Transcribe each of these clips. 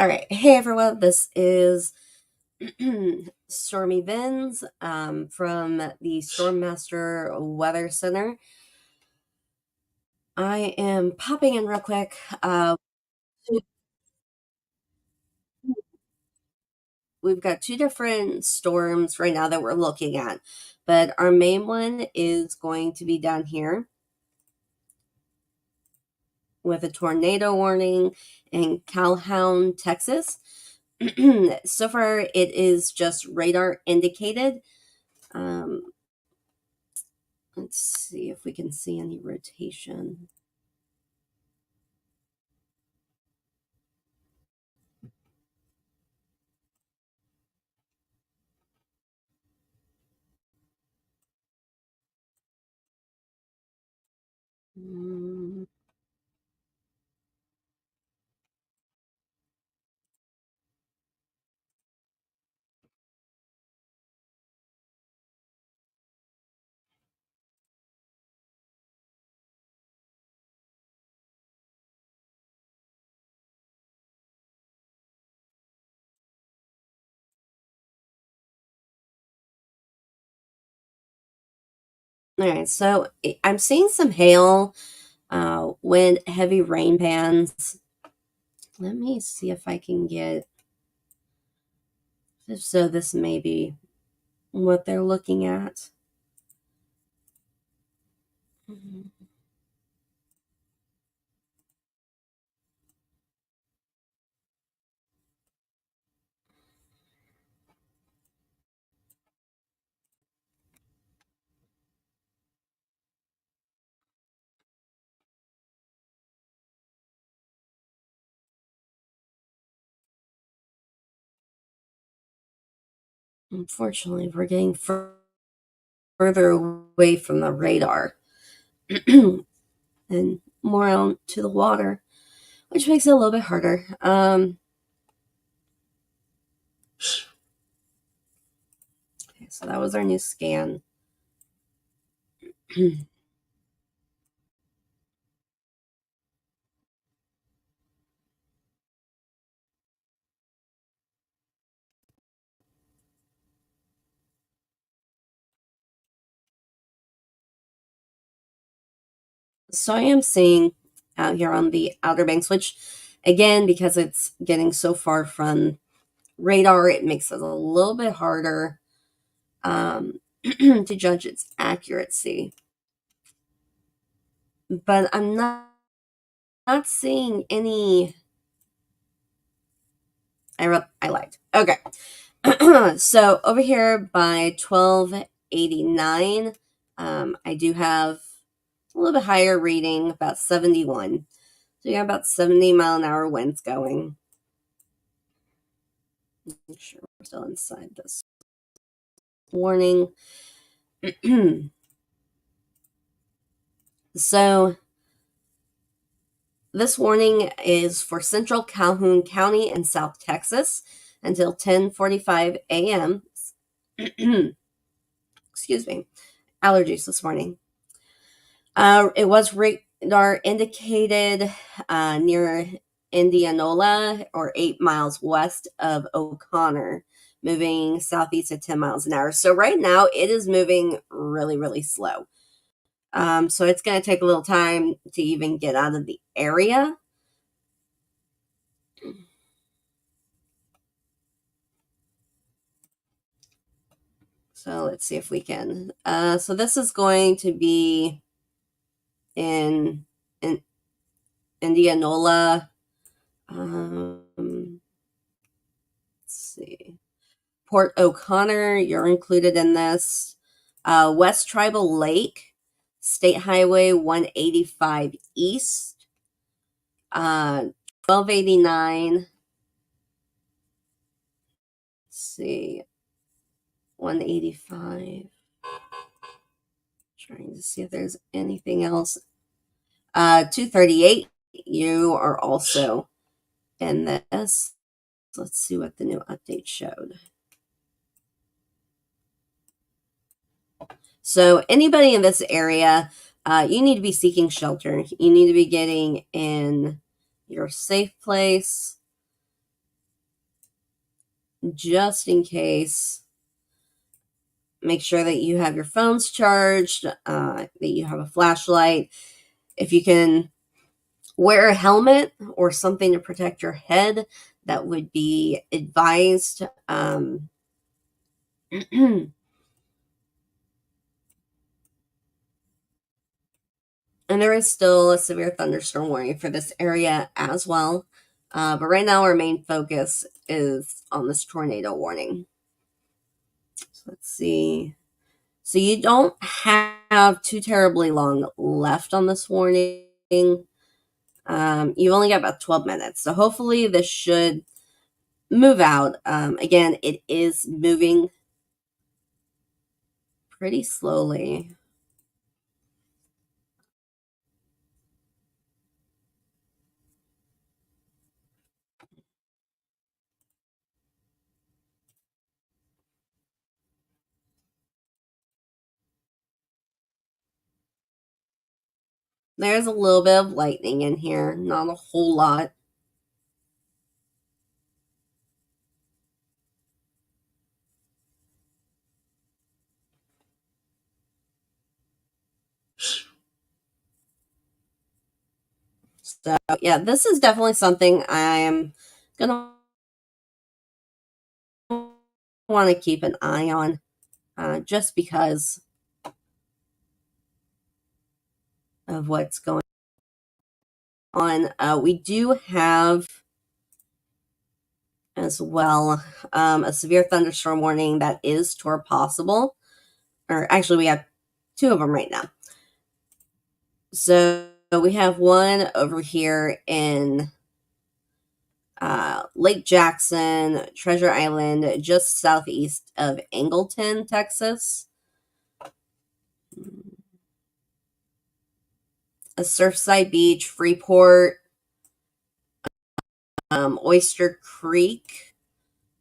All right. Hey, everyone. This is Stormy Vins from the Stormmaster Weather Center. I am popping in real quick. We've got two different storms right now that we're looking at, but our main one is going to be down here with a tornado warning in Calhoun, Texas. So far, it is just radar indicated. Um, let's see if we can see any rotation. Mm, all right, so I'm seeing some hail, wind, heavy rain bands. Let me see if I can get. If so, this may be what they're looking at. Mhm. Unfortunately, we're getting further away from the radar and more out to the water, which makes it a little bit harder. Okay, so that was our new scan. So I am seeing out here on the Outer Banks, which again, because it's getting so far from radar, it makes it a little bit harder to judge its accuracy. But I'm not seeing any. I lied. Okay. So over here by 1289, I do have a little bit higher reading, about 71. So you got about 70-mile-an-hour winds going. Make sure we're still inside this warning. So this warning is for central Calhoun County and South Texas until 10:45 a.m. Excuse me, allergies this morning. It was radar indicated near Indianola, or 8 miles west of O'Connor, moving southeast at 10 miles an hour. So right now it is moving really, really slow. So it's going to take a little time to even get out of the area. So let's see if we can. So this is going to be in Indianola. Let's see. Port O'Connor, you're included in this. West Tribal Lake, State Highway 185 East, 1289. Let's see, 185. Trying to see if there's anything else. 238, you are also in this. Let's see what the new update showed. So anybody in this area, you need to be seeking shelter. You need to be getting in your safe place. just in case, make sure that you have your phones charged, that you have a flashlight. If you can wear a helmet or something to protect your head, that would be advised. And there is still a severe thunderstorm warning for this area as well. But right now, our main focus is on this tornado warning. So let's see. So you don't have too terribly long left on this warning. You've only got about 12 minutes. So hopefully this should move out. Again, it is moving pretty slowly. There's a little bit of lightning in here, not a whole lot. So yeah, this is definitely something I'm gonna want to keep an eye on, just because of what's going on. We do have as well a severe thunderstorm warning that is toward possible, or actually we have two of them right now. So we have one over here in Lake Jackson, Treasure Island, just southeast of Angleton, Texas. A Surfside Beach, Freeport, Oyster Creek,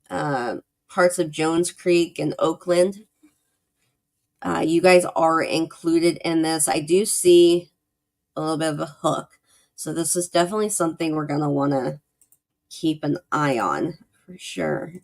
parts of Jones Creek and Oakland. You guys are included in this. I do see a little bit of a hook. So this is definitely something we're going to want to keep an eye on for sure.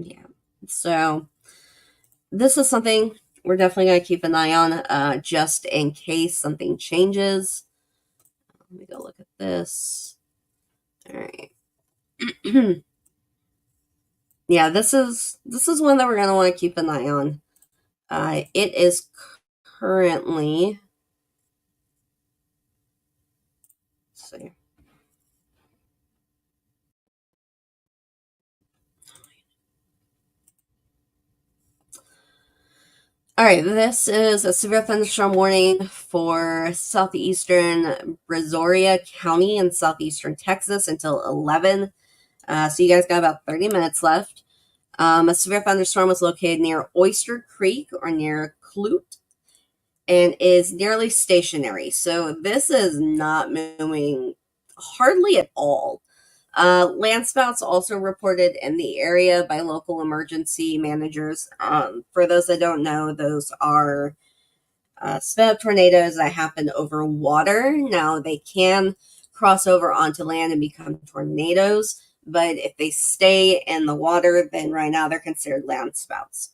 Yeah. So this is something we're definitely going to keep an eye on, just in case something changes. Let me go look at this. All right. Yeah, this is one that we're going to want to keep an eye on. It is currently, let's see. All right, this is a severe thunderstorm warning for southeastern Brazoria County in southeastern Texas until 11. So you guys got about 30 minutes left. A severe thunderstorm was located near Oyster Creek or near Clute and is nearly stationary. So this is not moving hardly at all. Landspouts also reported in the area by local emergency managers. For those that don't know, those are spin-up tornadoes that happen over water. Now, they can cross over onto land and become tornadoes, but if they stay in the water, then right now they're considered landspouts.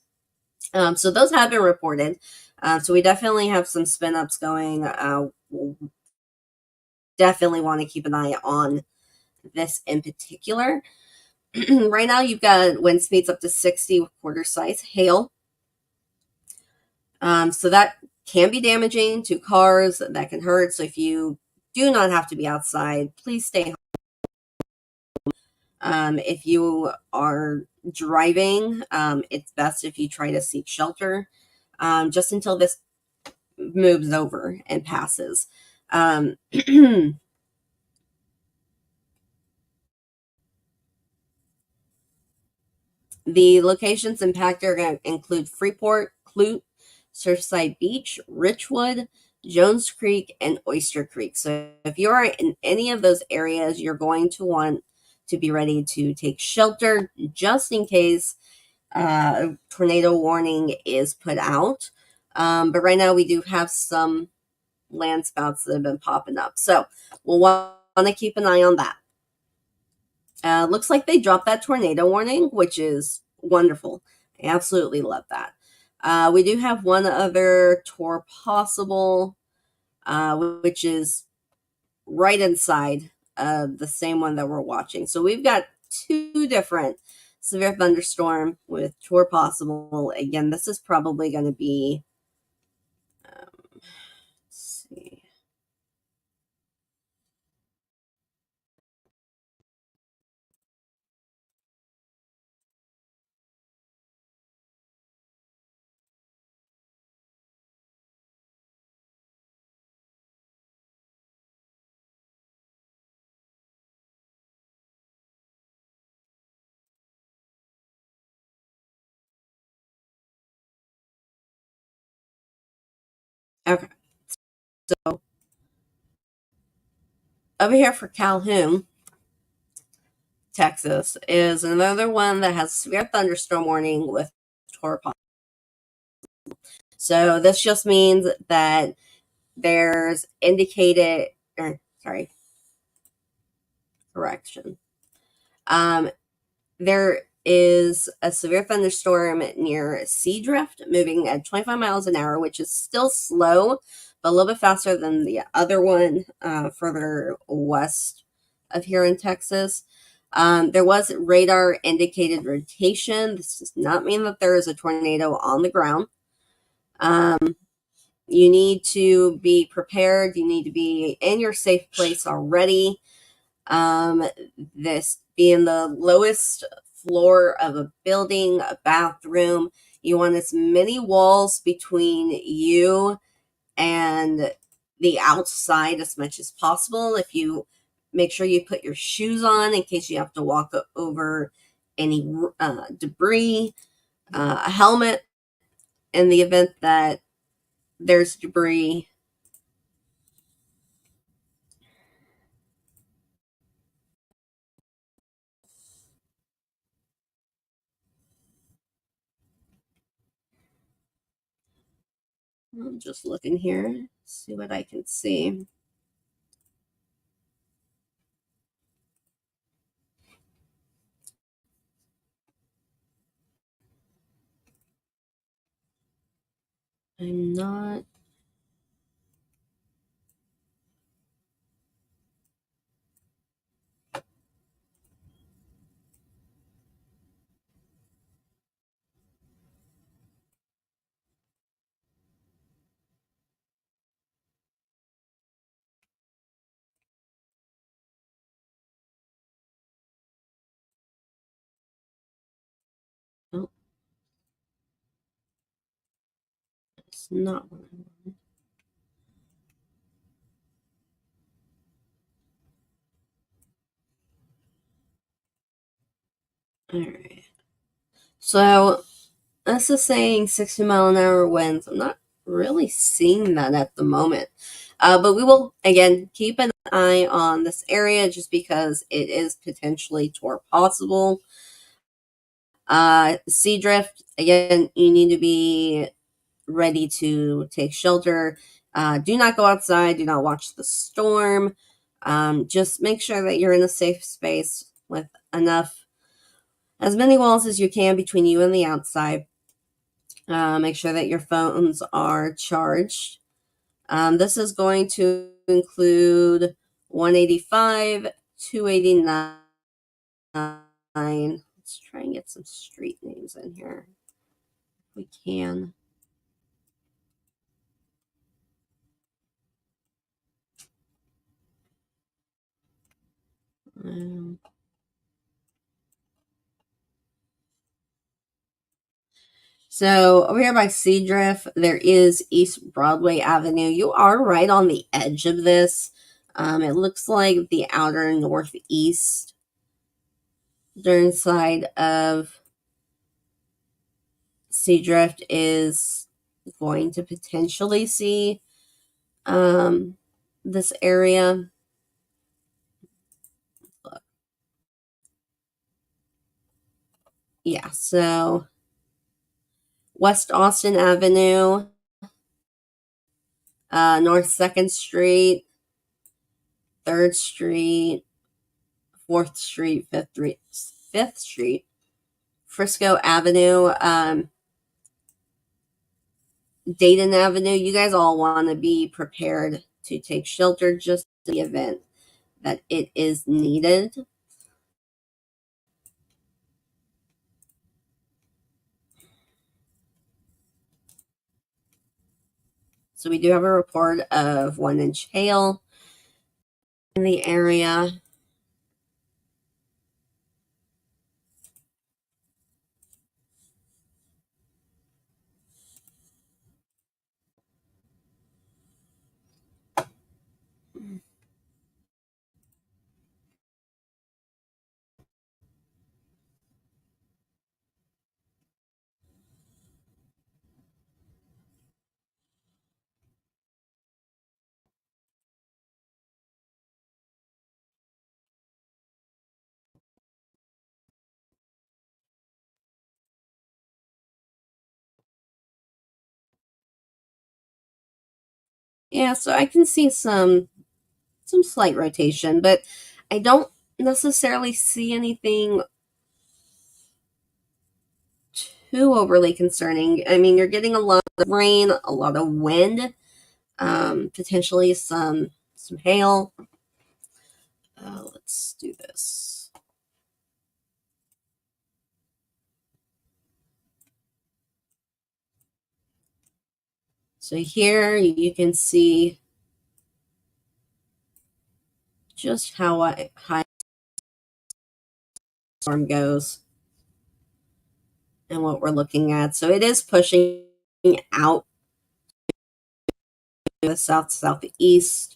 So those have been reported. So we definitely have some spin-ups going. We'll definitely want to keep an eye on this in particular. Right now, you've got wind speeds up to 60 with quarter size hail. So that can be damaging to cars. That can hurt. So if you do not have to be outside, please stay home. If you are driving, it's best if you try to seek shelter, just until this moves over and passes. The locations impacted are going to include Freeport, Clute, Surfside Beach, Richwood, Jones Creek, and Oyster Creek. So if you are in any of those areas, you're going to want to be ready to take shelter just in case a tornado warning is put out. But right now we do have some land spouts that have been popping up. So we'll want to keep an eye on that. Looks like they dropped that tornado warning, which is wonderful. I absolutely love that. We do have one other tour possible, which is right inside of the same one that we're watching. So we've got two different severe thunderstorm with tour possible. Again, this is probably going to be, let's see. Okay, so over here for Calhoun, Texas, is another one that has severe thunderstorm warning with tour possible. So this just means that there's indicated, or sorry, correction. There is a severe thunderstorm near Seadrift, moving at 25 miles an hour, which is still slow, but a little bit faster than the other one further west of here in Texas. There was radar indicated rotation. This does not mean that there is a tornado on the ground. You need to be prepared. You need to be in your safe place already. This being the lowest floor of a building, a bathroom, you want as many walls between you and the outside as much as possible. If you make sure you put your shoes on in case you have to walk over any debris, a helmet in the event that there's debris. I'm just looking here, see what I can see. I'm not. Oh, it's not what I want. All right. So this is saying 60-mile-an-hour winds. I'm not really seeing that at the moment. But we will, again, keep an eye on this area just because it is potentially tour possible. Sea drift, again, you need to be ready to take shelter. Do not go outside. Do not watch the storm. Just make sure that you're in a safe space with enough, as many walls as you can between you and the outside. Make sure that your phones are charged. This is going to include 185, 289. Let's try and get some street names in here if we can. Um, So over here by Seadrift, there is East Broadway Avenue. You are right on the edge of this. It looks like the outer northeast side of Sea drift is going to potentially see this area. Yeah, so West Austin Avenue, North 2nd Street, 3rd Street, 4th Street, 5th Street, Frisco Avenue, Dayton Avenue. You guys all want to be prepared to take shelter just in the event that it is needed. So we do have a report of 1-inch hail in the area. Yeah, so I can see some slight rotation, but I don't necessarily see anything too overly concerning. I mean, you're getting a lot of rain, a lot of wind, potentially some hail. Let's do this. So here you can see just how high the storm goes and what we're looking at. So it is pushing out to the southeast.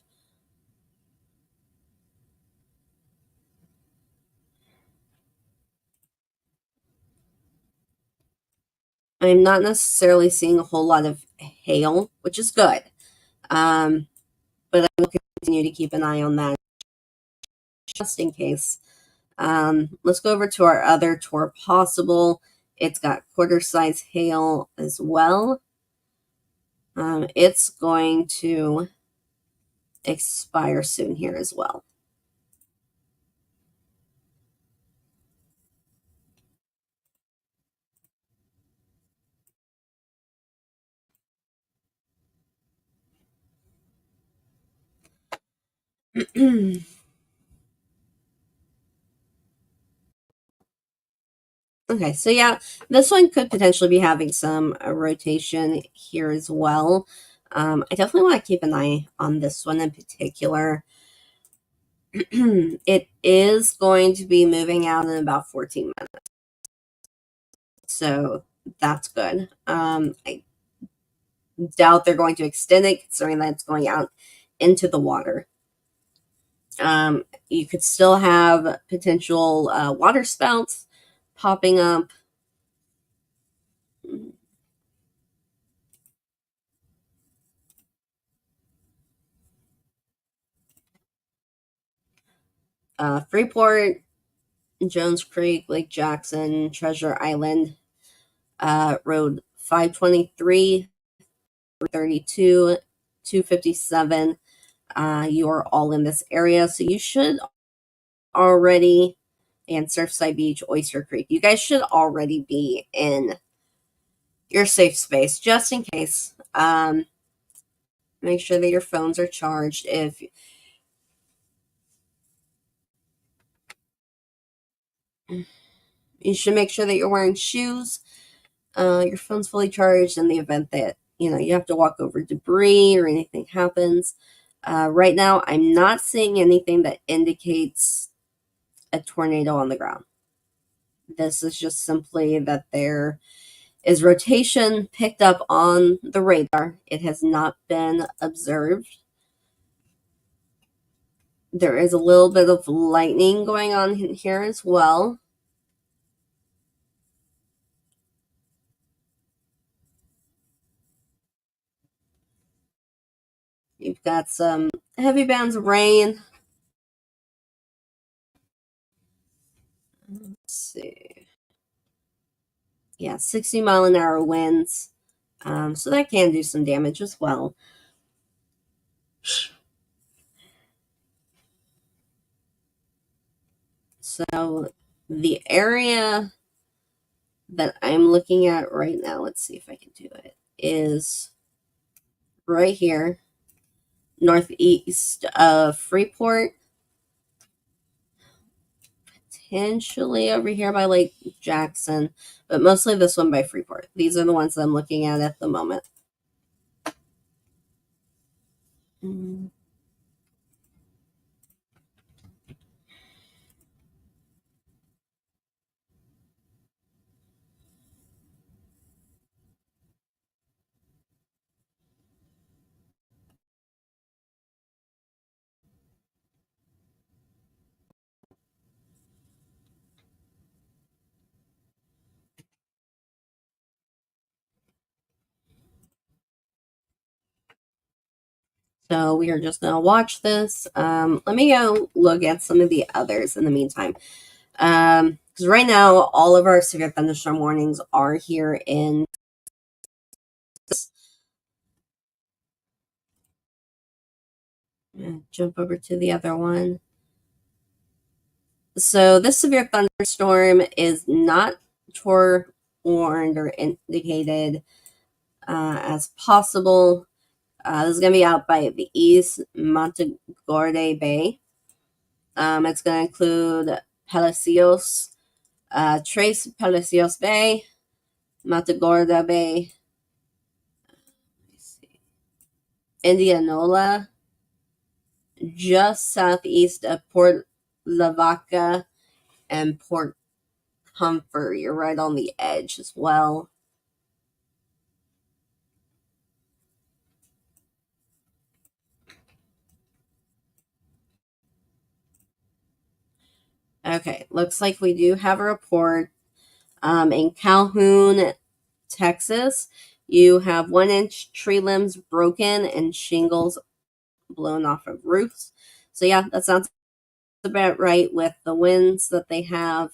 I'm not necessarily seeing a whole lot of hail, which is good. But I will continue to keep an eye on that just in case. Let's go over to our other tour possible. It's got quarter size hail as well. It's going to expire soon here as well. Okay, so yeah, this one could potentially be having some rotation here as well. I definitely want to keep an eye on this one in particular. It is going to be moving out in about 14 minutes. So that's good. I doubt they're going to extend it considering that it's going out into the water. You could still have potential water spouts popping up. Freeport, Jones Creek, Lake Jackson, Treasure Island, Road 523, 32, 257. You are all in this area, so you should already, and Surfside Beach, Oyster Creek, you guys should already be in your safe space just in case. Make sure that your phones are charged. If you should make sure that you're wearing shoes, your phone's fully charged in the event that you have to walk over debris or anything happens. Right now, I'm not seeing anything that indicates a tornado on the ground. This is just simply that there is rotation picked up on the radar. It has not been observed. There is a little bit of lightning going on here as well. You've got some heavy bands of rain. Let's see. Yeah, 60-mile-an-hour winds. So that can do some damage as well. So the area that I'm looking at right now, let's see if I can do it, is right here, northeast of Freeport, potentially over here by Lake Jackson, but mostly this one by Freeport. These are the ones that I'm looking at the moment. So we are just going to watch this. Let me go look at some of the others in the meantime. Because right now, all of our severe thunderstorm warnings are here in jump over to the other one. So this severe thunderstorm is not tornado warned or indicated as possible. This is going to be out by the East Montagorda Bay. It's going to include Palacios, Tres Palacios Bay, Matagorda Bay, Indianola, just southeast of Port Lavaca and Port Comfort. You're right on the edge as well. Okay, looks like we do have a report in Calhoun, Texas. You have 1-inch tree limbs broken and shingles blown off of roofs. So yeah, that sounds about right with the winds that they have.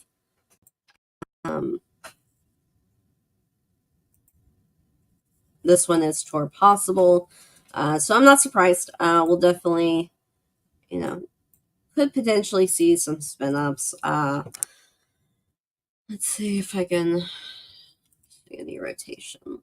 This one is tornado possible. So I'm not surprised. We'll definitely, could potentially see some spin ups. Let's see if I can see any rotation.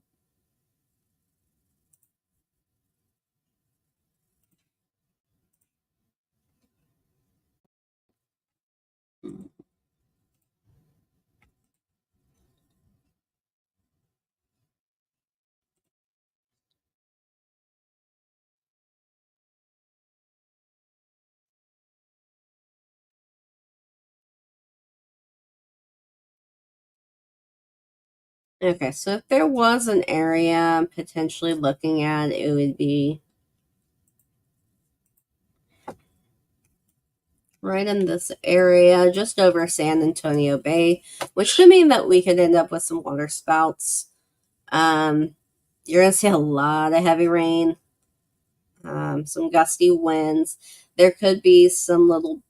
Okay, so if there was an area I'm potentially looking at, it would be right in this area, just over San Antonio Bay, which could mean that we could end up with some water spouts. You're going to see a lot of heavy rain, some gusty winds. There could be some little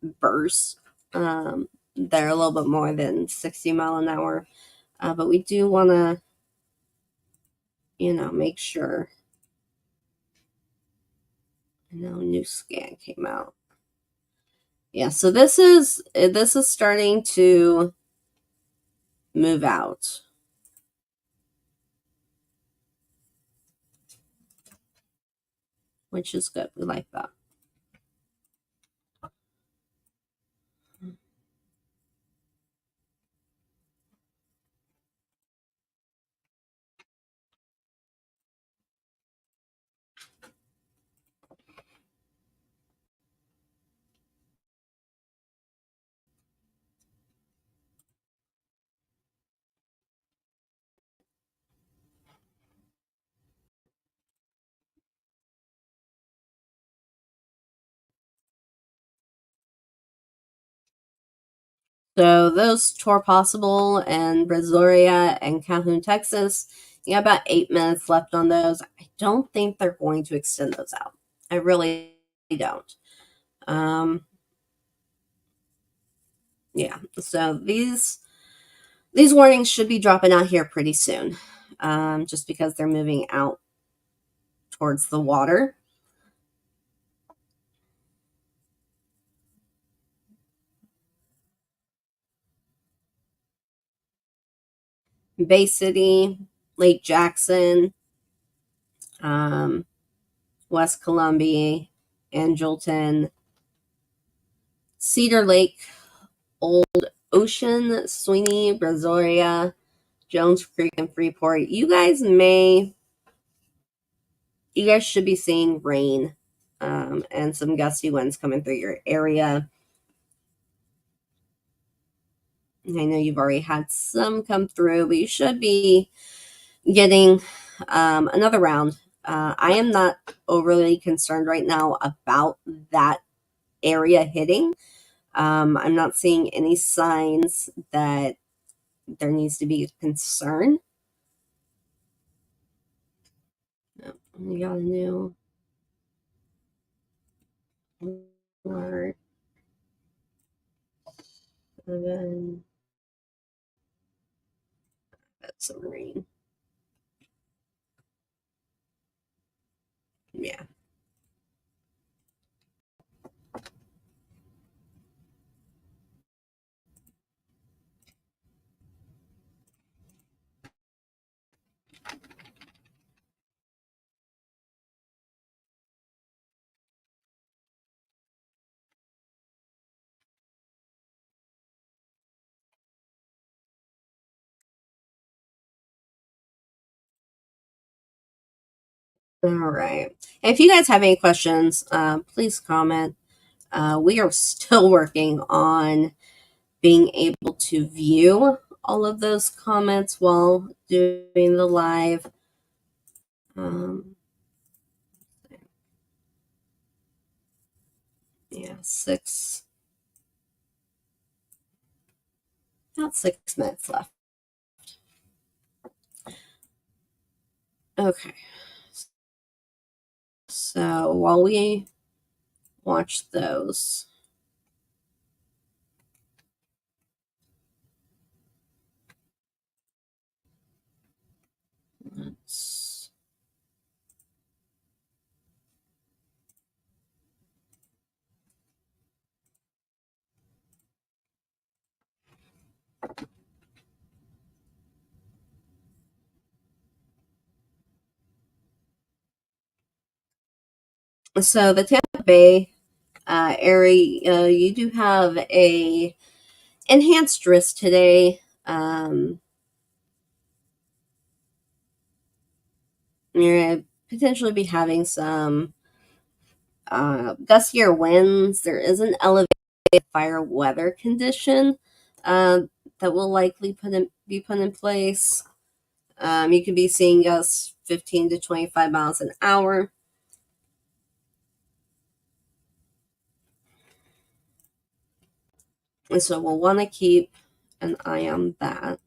bursts that are a little bit more than 60 mile an hour. But we do want to, make sure. New scan came out. Yeah, so this is starting to move out, which is good. We like that. So those tour possible in Brazoria and Calhoun, Texas. You got about 8 minutes left on those. I don't think they're going to extend those out. I really don't. Um, yeah. So these warnings should be dropping out here pretty soon, just because they're moving out towards the water. Bay City, Lake Jackson, um, West Columbia, Angelton, Cedar Lake, Old Ocean, Sweeney, Brazoria, Jones Creek, and Freeport. You guys should be seeing rain, and some gusty winds coming through your area. I know you've already had some come through, but you should be getting another round. I am not overly concerned right now about that area hitting. I'm not seeing any signs that there needs to be concern. Oh, we got a new alert. And then that's some rain. Yeah. All right. If you guys have any questions, please comment. We are still working on being able to view all of those comments while doing the live. Um, yeah, about 6 minutes left. Okay. So while we watch those, let's. So the Tampa Bay area, you do have a enhanced risk today. You're gonna potentially be having some gustier winds. There is an elevated fire weather condition uh, that will likely be put in place. You could be seeing gusts 15 to 25 miles an hour. And so we'll want to keep an eye on that.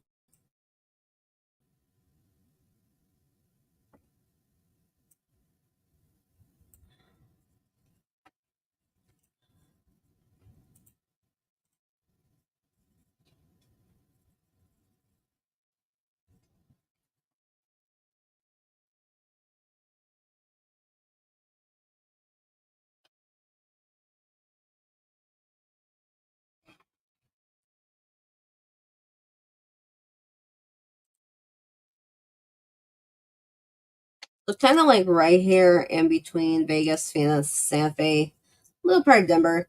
So kind of like right here in between Vegas, Phoenix, Santa Fe, little part of Denver.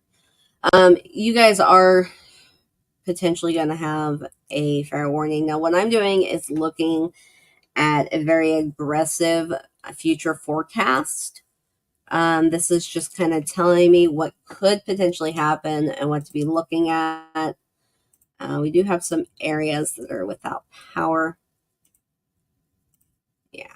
You guys are potentially going to have a fire warning. Now, what I'm doing is looking at a very aggressive future forecast. This is just kind of telling me what could potentially happen and what to be looking at. We do have some areas that are without power. Yeah.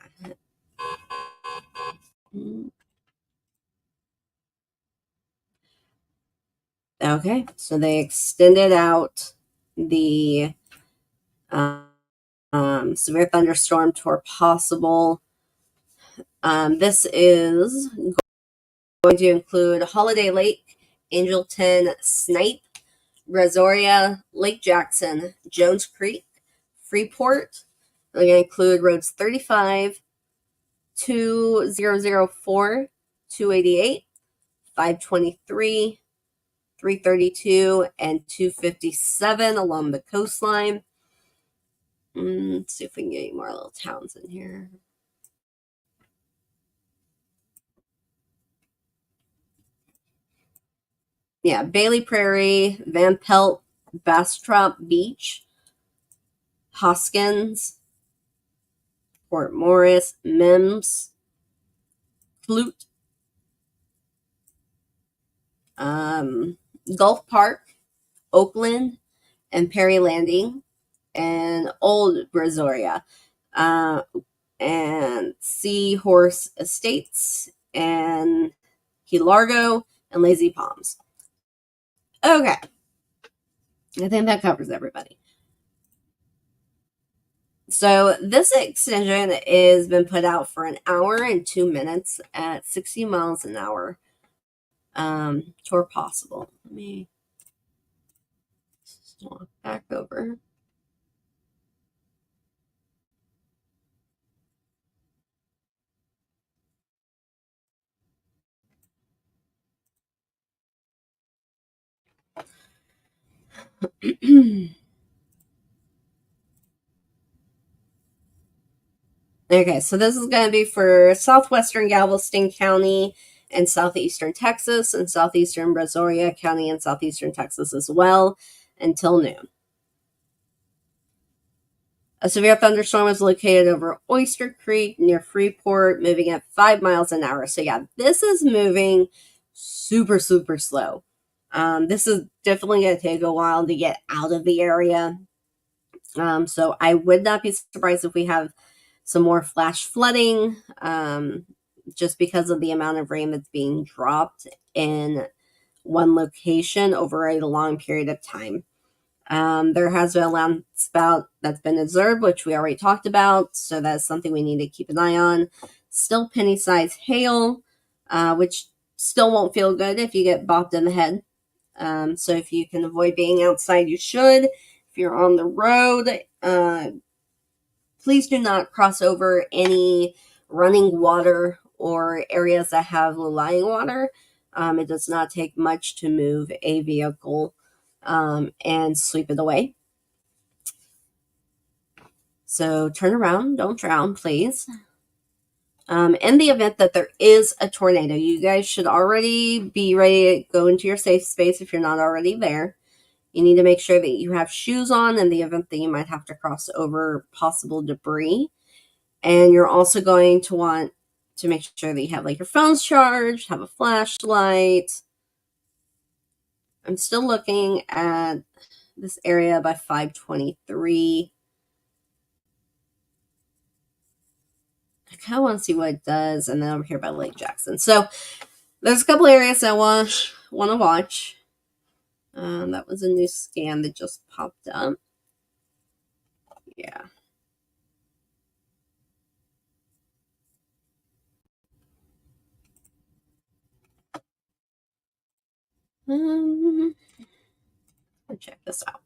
Okay, so they extended out the severe thunderstorm tour possible. This is going to include Holiday Lake, Angelton, Snipe, Brazoria, Lake Jackson, Jones Creek, Freeport. We're going to include roads 35, 2004, 288, 523, 332, and 257 along the coastline. Let's see if we can get any more little towns in here. Yeah, Bailey Prairie, Van Pelt, Bastrop Beach, Hoskins, Port Morris, Mims, Clute, Gulf Park, Oakland, and Perry Landing, and Old Brazoria, and Seahorse Estates, and Key Largo, and Lazy Palms. Okay, I think that covers everybody. So this extension has been put out for an hour and 2 minutes at 60 miles an hour. Tour possible. Let me walk back over. Okay, so this is going to be for southwestern Galveston County and southeastern Texas and southeastern Brazoria County and southeastern Texas as well until noon. A severe thunderstorm was located over Oyster Creek near Freeport, moving at 5 miles an hour. So yeah, this is moving super, super slow. This is definitely going to take a while to get out of the area. So I would not be surprised if we have some more flash flooding, just because of the amount of rain that's being dropped in one location over a long period of time. There has been a land spout that's been observed, which we already talked about, so that's something we need to keep an eye on. Still penny-sized hail, which still won't feel good if you get bopped in the head. So if you can avoid being outside, you should. If you're on the road, please do not cross over any running water or areas that have low-lying water. It does not take much to move a vehicle and sweep it away. So turn around, don't drown, please. In the event that there is a tornado, you guys should already be ready to go into your safe space if you're not already there. You need to make sure that you have shoes on in the event that you might have to cross over possible debris. And you're also going to want to make sure that you have like your phones charged, have a flashlight. I'm still looking at this area by 523. I kind of want to see what it does, and then over here by Lake Jackson. So there's a couple areas I want to watch. That was a new scan that just popped up. Yeah. Let's check this out.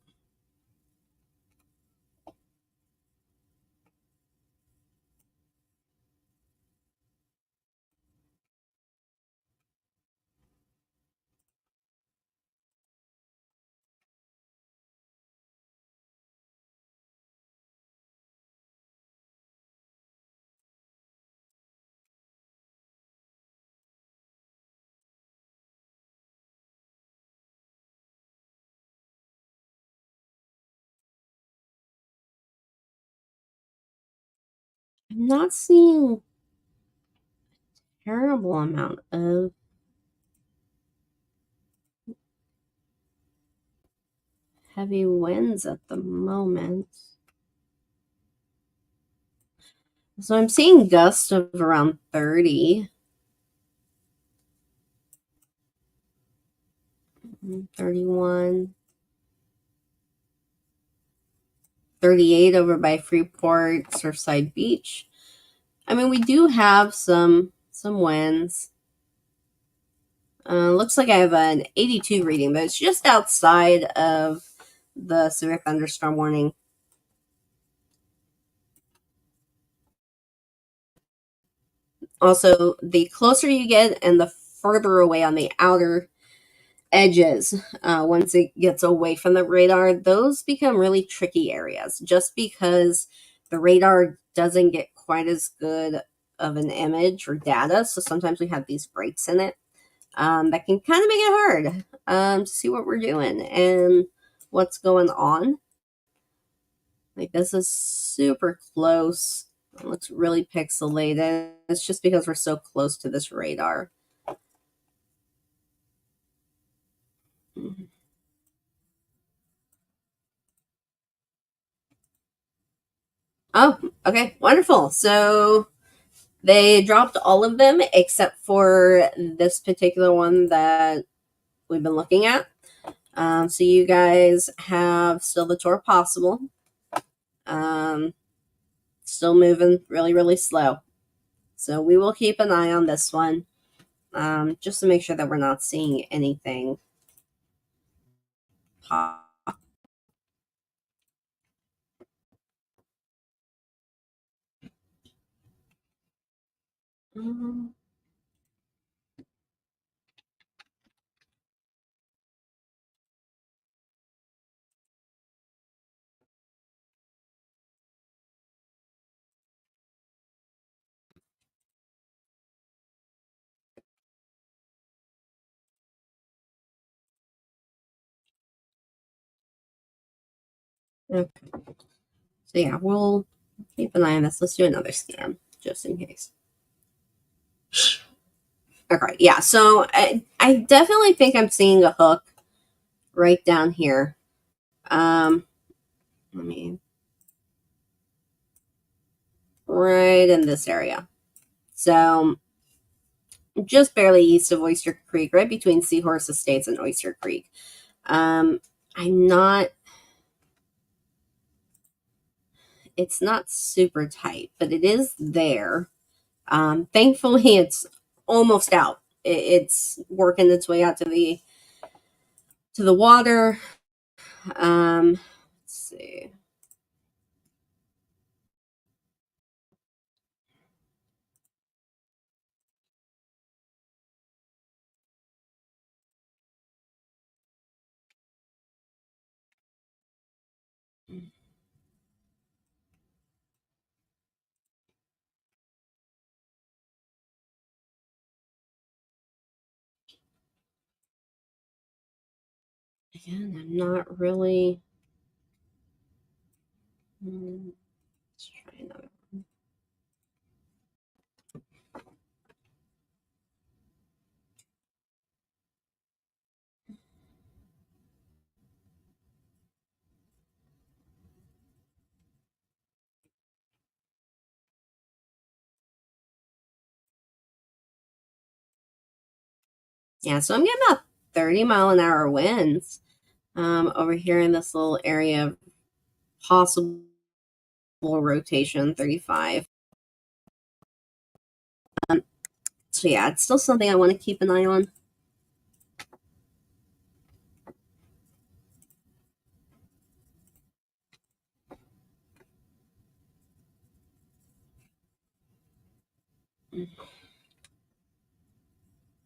I'm not seeing a terrible amount of heavy winds at the moment. So I'm seeing gusts of around 30. 31. 38 over by Freeport, Surfside Beach. I mean, we do have some winds. Looks like I have an 82 reading, but it's just outside of the severe thunderstorm warning. Also, the closer you get and the further away on the outer edges, once it gets away from the radar, those become really tricky areas just because the radar doesn't get quite as good of an image or data. So sometimes we have these breaks in it that can kind of make it hard to see what we're doing and what's going on. Like this is super close. It looks really pixelated. It's just because we're so close to this radar. Oh, okay, wonderful. So they dropped all of them except for this particular one that we've been looking at. So you guys have still the tour possible. Um, Still moving really, really slow. So we will keep an eye on this one just to make sure that we're not seeing anything pop. Um, okay. So yeah, we'll keep an eye on this. Let's do another scan just in case. Okay, yeah. So I definitely think I'm seeing a hook right down here. Let me right in this area. So just barely east of Oyster Creek, right between Seahorse Estates and Oyster Creek. Um, I'm not. It's not super tight, but it is there. Thankfully, it's almost out. It's working its way out to the water. Let's see. Again, I'm not really. Let's try another. Yeah, so I'm getting about 30-mile-an-hour winds over here in this little area of possible rotation, 35. So yeah, it's still something I want to keep an eye on. I'm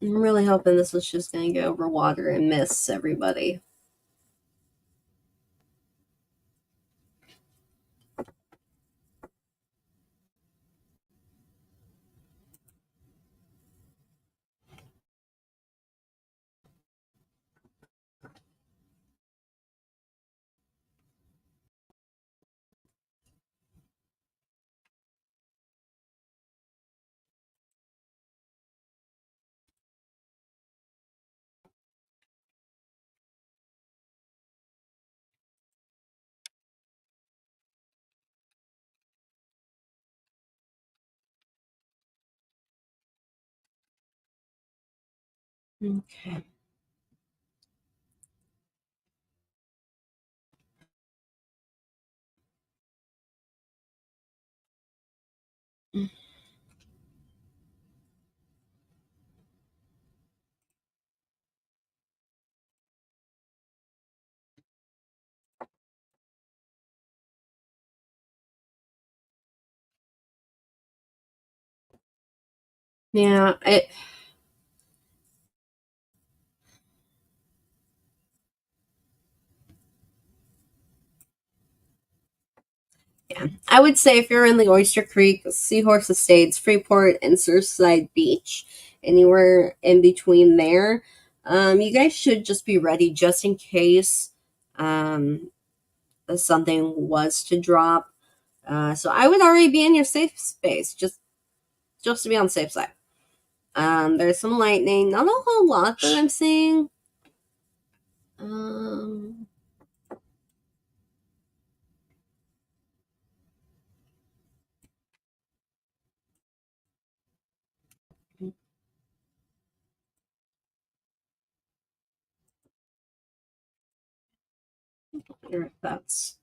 really hoping this was just going to go over water and miss everybody. Okay. Yeah, yeah. I would say if you're in the Oyster Creek, Seahorse Estates, Freeport, and Surfside Beach, anywhere in between there, you guys should just be ready just in case um, something was to drop. So I would already be in your safe space, just to be on the safe side. There's some lightning, not a whole lot that I'm seeing. Um, wonder if that's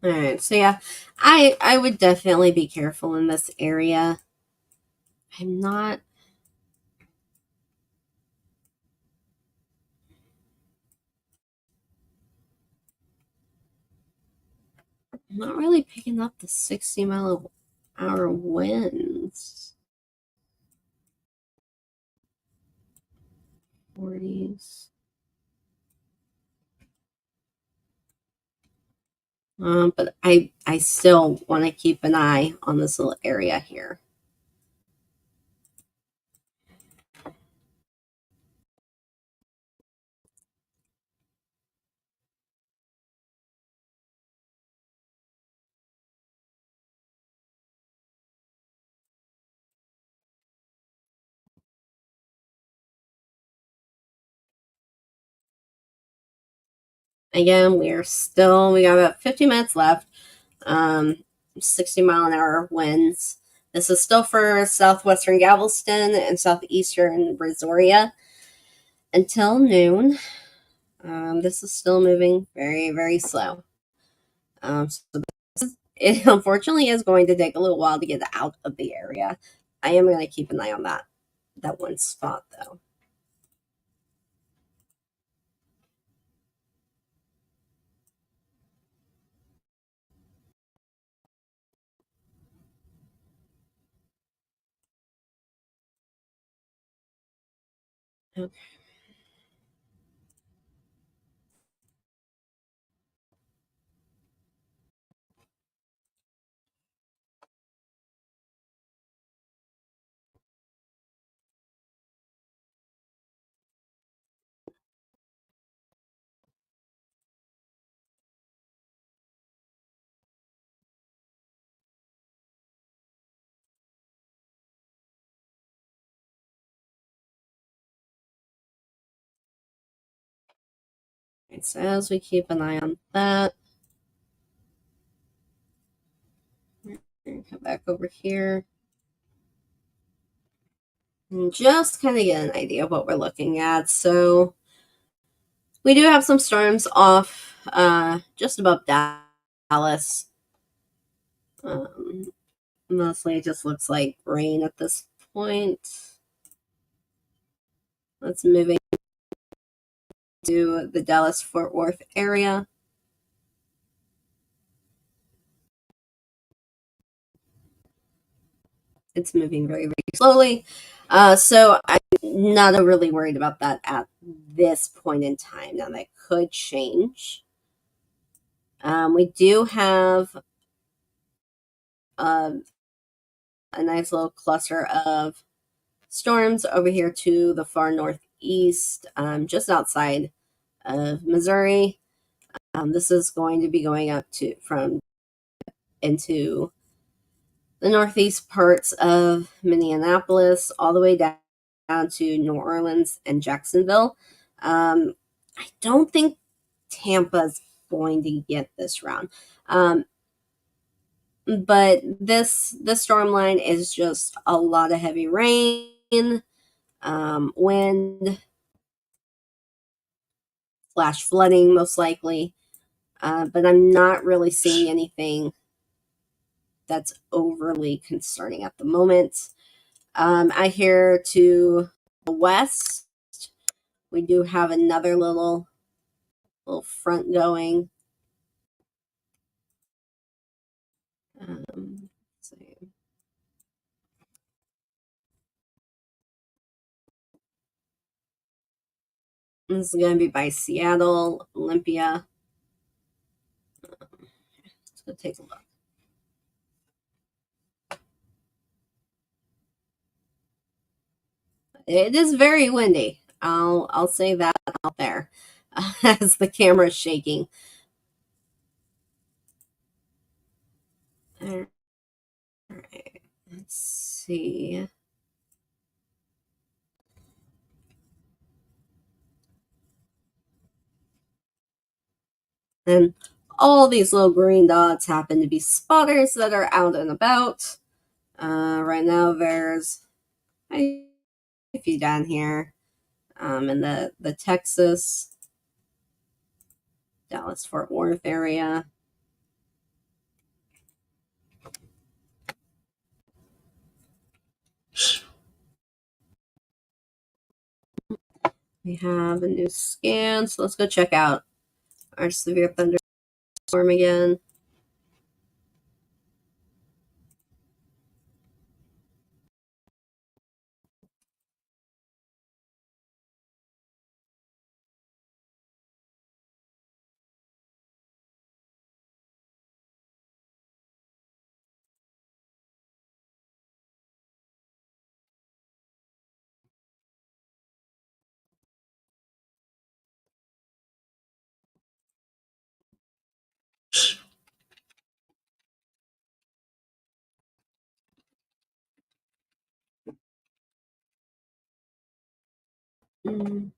all right. So yeah, I would definitely be careful in this area. I'm not really picking up the 60-mile-hour winds. 40s. But I still want to keep an eye on this little area here. Again, we got about 50 minutes left. Um, 60-mile-an-hour winds. This is still for southwestern Galveston and southeastern Brazoria until noon. This is still moving very, very slow. So it unfortunately is going to take a little while to get out of the area. I am going to keep an eye on that one spot though. Okay. So as we keep an eye on that, come back over here and just kind of get an idea of what we're looking at. So we do have some storms off just above Dallas. Um, Mostly it just looks like rain at this point. Let's move to the Dallas Fort Worth area. It's moving very, very slowly. So I'm not really worried about that at this point in time. Now that could change. We do have um, a nice little cluster of storms over here to the far northeast, just outside of Missouri. This is going to be going up to from into the northeast parts of Minneapolis, all the way down to New Orleans and Jacksonville. I don't think Tampa's going to get this round. but this storm line is just a lot of heavy rain, wind, flash flooding, most likely. But I'm not really seeing anything that's overly concerning at the moment. I hear to the west, we do have another little front going. Let's see. This is going to be by Seattle, Olympia. Let's go take a look. It is very windy. I'll say that out there as the camera's shaking. All right, let's see. And all these little green dots happen to be spotters that are out and about. Right now, there's a few down here in the Texas, Dallas, Fort Worth area. We have a new scan, so let's go check out our severe thunderstorm again. Mm.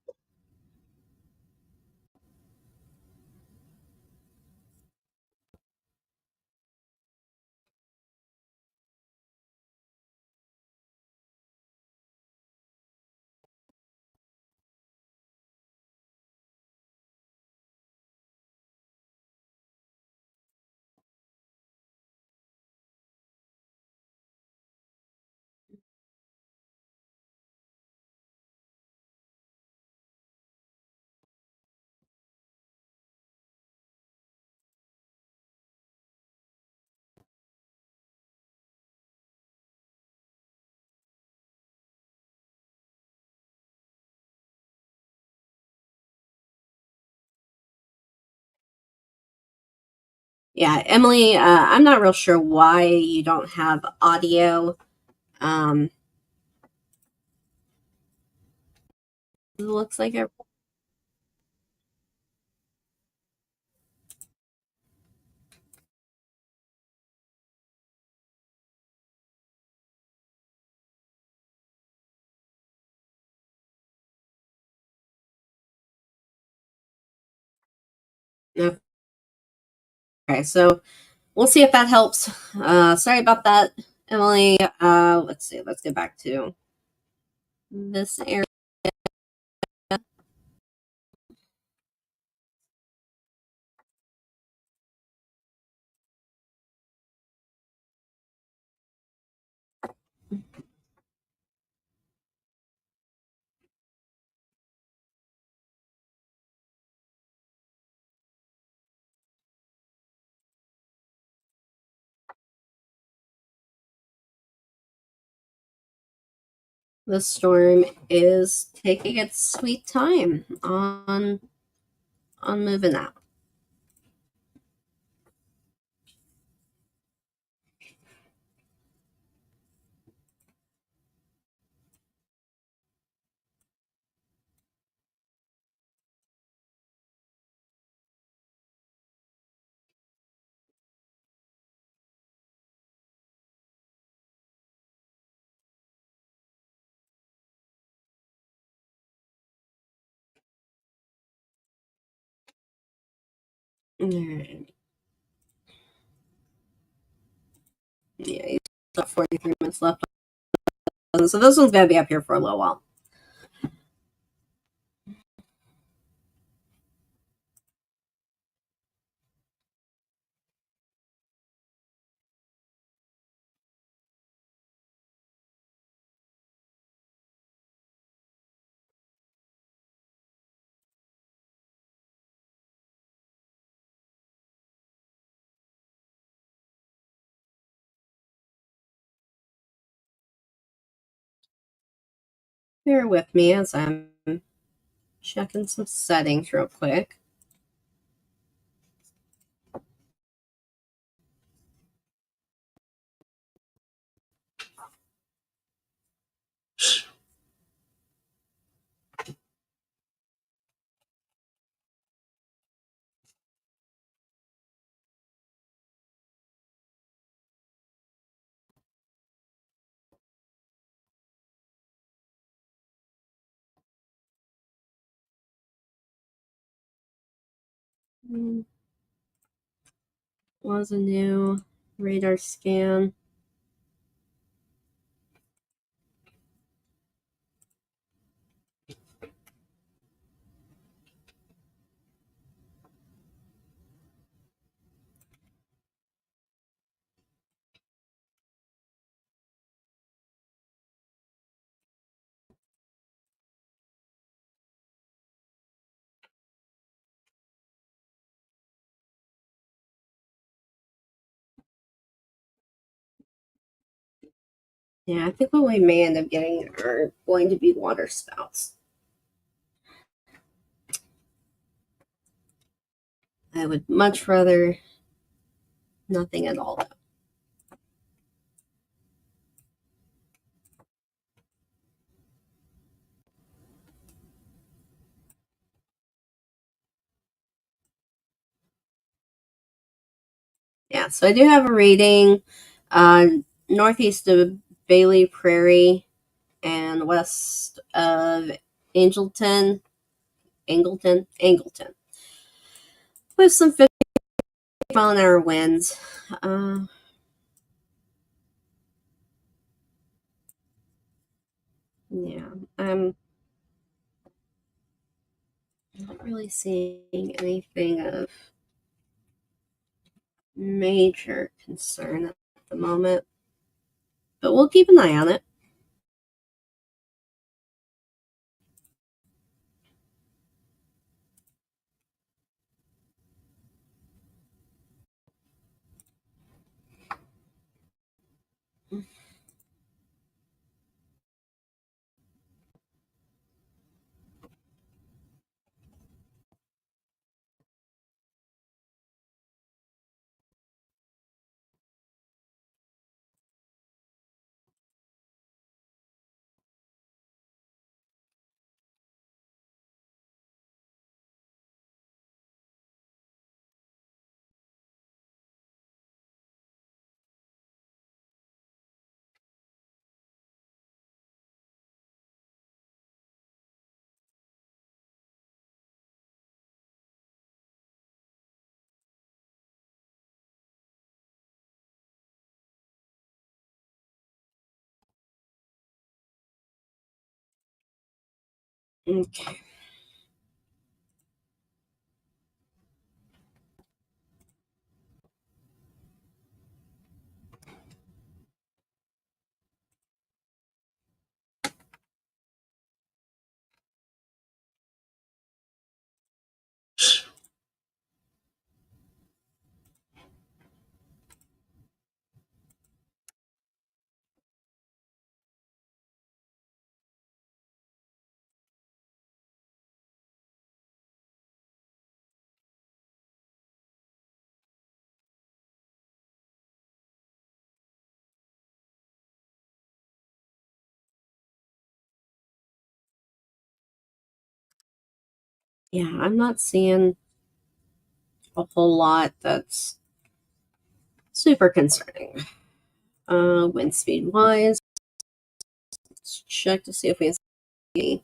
Yeah, Emily, I'm not real sure why you don't have audio. It looks like it. Okay, so we'll see if that helps. Sorry about that, Emily. Let's see. Let's get back to this area. The storm is taking its sweet time on moving out. All right. Yeah, he's got 43 minutes left. So this one's going to be up here for a little while. Bear with me as I'm checking some settings real quick. Was a new radar scan. Yeah, I think what we may end up getting are going to be water spouts. I would much rather nothing at all. Yeah, so I do have a reading northeast of Bailey Prairie and west of Angleton, with some 50-mile-an-hour winds. Yeah, I'm not really seeing anything of major concern at the moment, but we'll keep an eye on it. Okay. Yeah, I'm not seeing a whole lot that's super concerning. Wind speed wise, let's check to see if we can see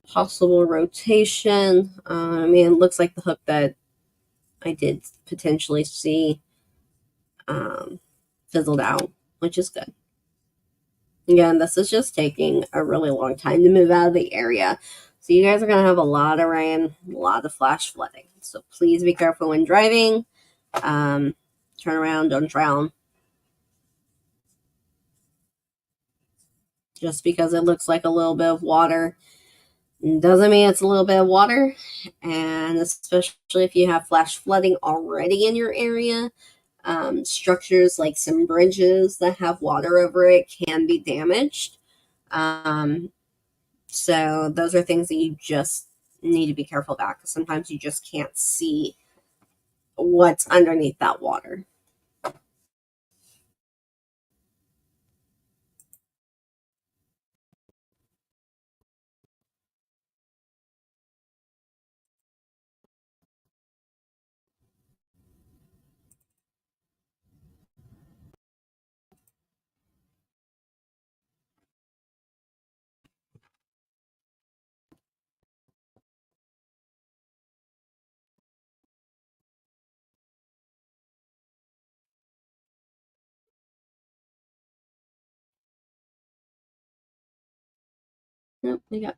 possible rotation. I mean, it looks like the hook that I did potentially see fizzled out, which is good. Again, this is just taking a really long time to move out of the area. So you guys are going to have a lot of rain, a lot of flash flooding. So please be careful when driving. Um, Turn around, don't drown. Just because it looks like a little bit of water doesn't mean it's a little bit of water. And especially if you have flash flooding already in your area, structures like some bridges that have water over it can be damaged. So those are things that you just need to be careful about because sometimes you just can't see what's underneath that water. Nope, we got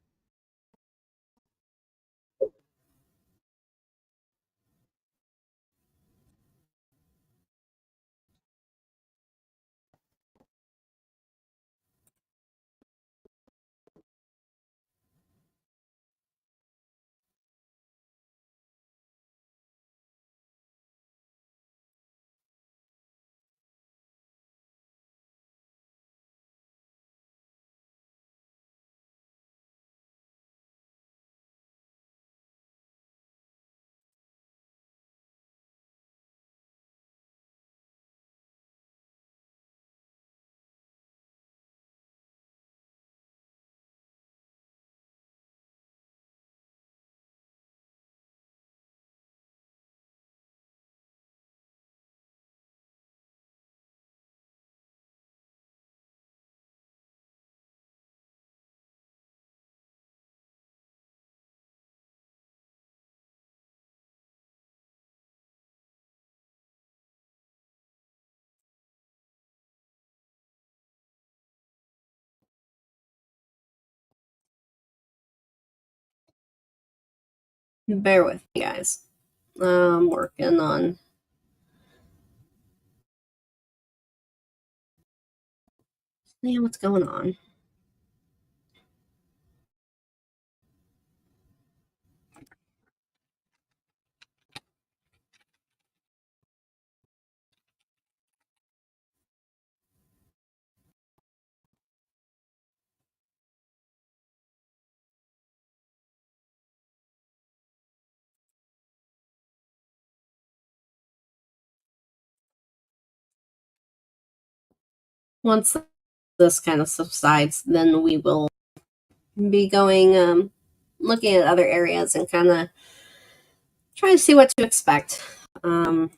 bear with me, guys. I'm working on. Yeah, what's going on? Once this kind of subsides, then we will be going looking at other areas and kind of trying to see what to expect. We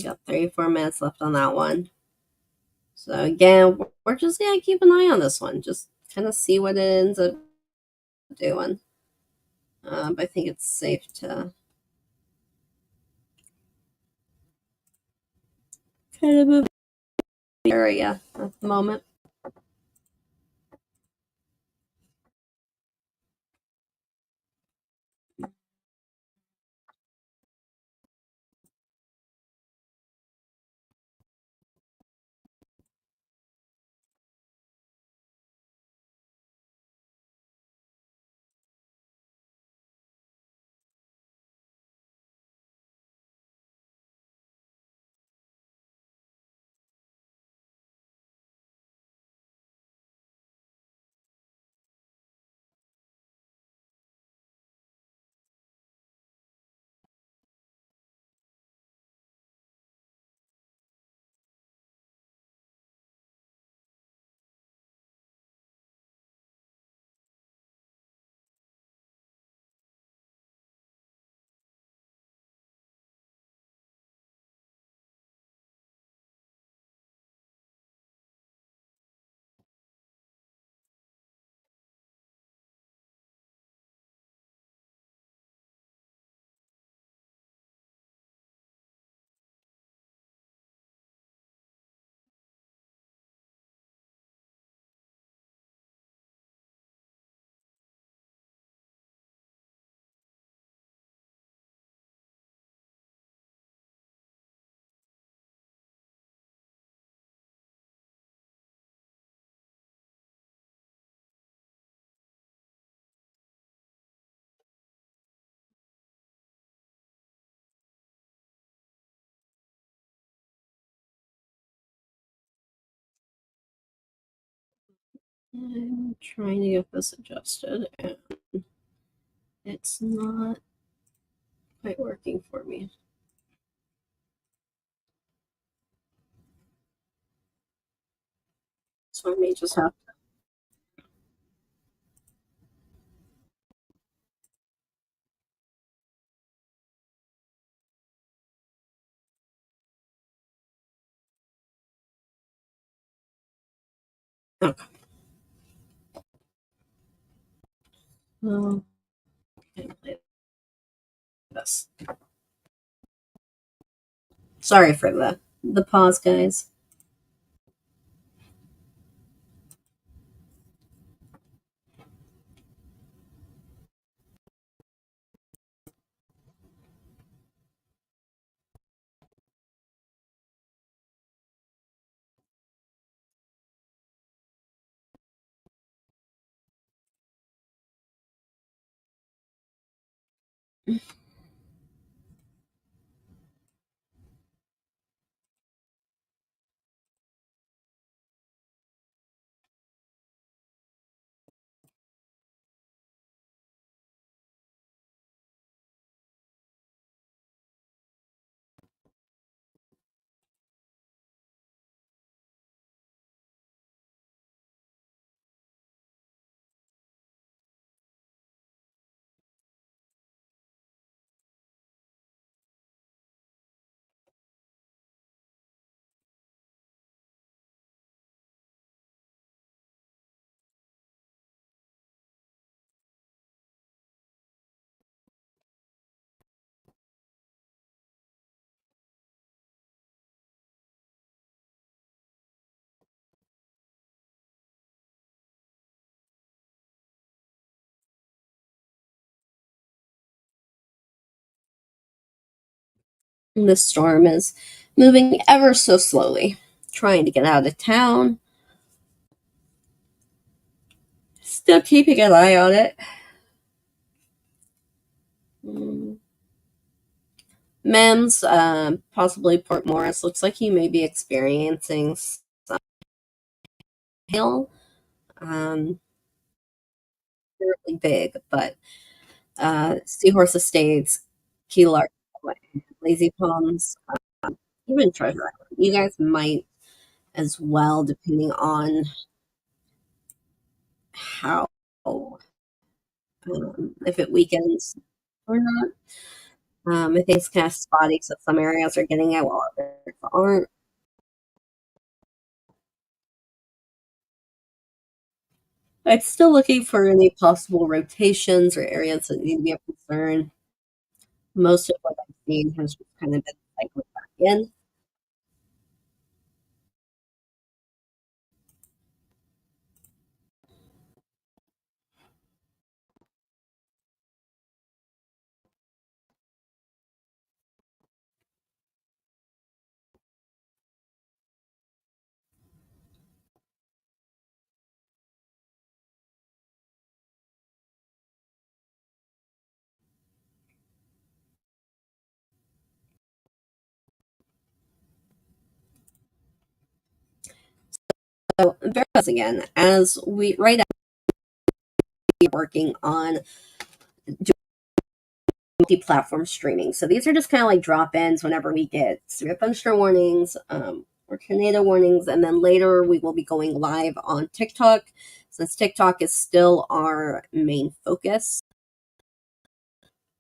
got 34 minutes left on that one. So again, we're just gonna keep an eye on this one, just kind of see what it ends up doing. But I think it's safe to kind of move the area at the moment. I'm trying to get this adjusted, and it's not quite working for me. So I may just have to. Okay. Okay, play this. Sorry for the pause, guys. The storm is moving ever so slowly, trying to get out of town. Still keeping an eye on it. Mm. Mems, possibly Port Morris, looks like you may be experiencing some hail. Um, really big, but Seahorse Estates, Key Lark, Lazy Palms, even Treasure Island. You guys might as well, depending on how if it weakens or not. I think it's kind of spotty, so some areas are getting it while others aren't. I'm still looking for any possible rotations or areas that need to be of concern. Most of what I've seen has just kind of been cycling back in. So, bear with us again as we right now we're working on multi-platform streaming. So these are just kind of like drop-ins whenever we get severe thunderstorm warnings or tornado warnings, and then later we will be going live on TikTok, since TikTok is still our main focus.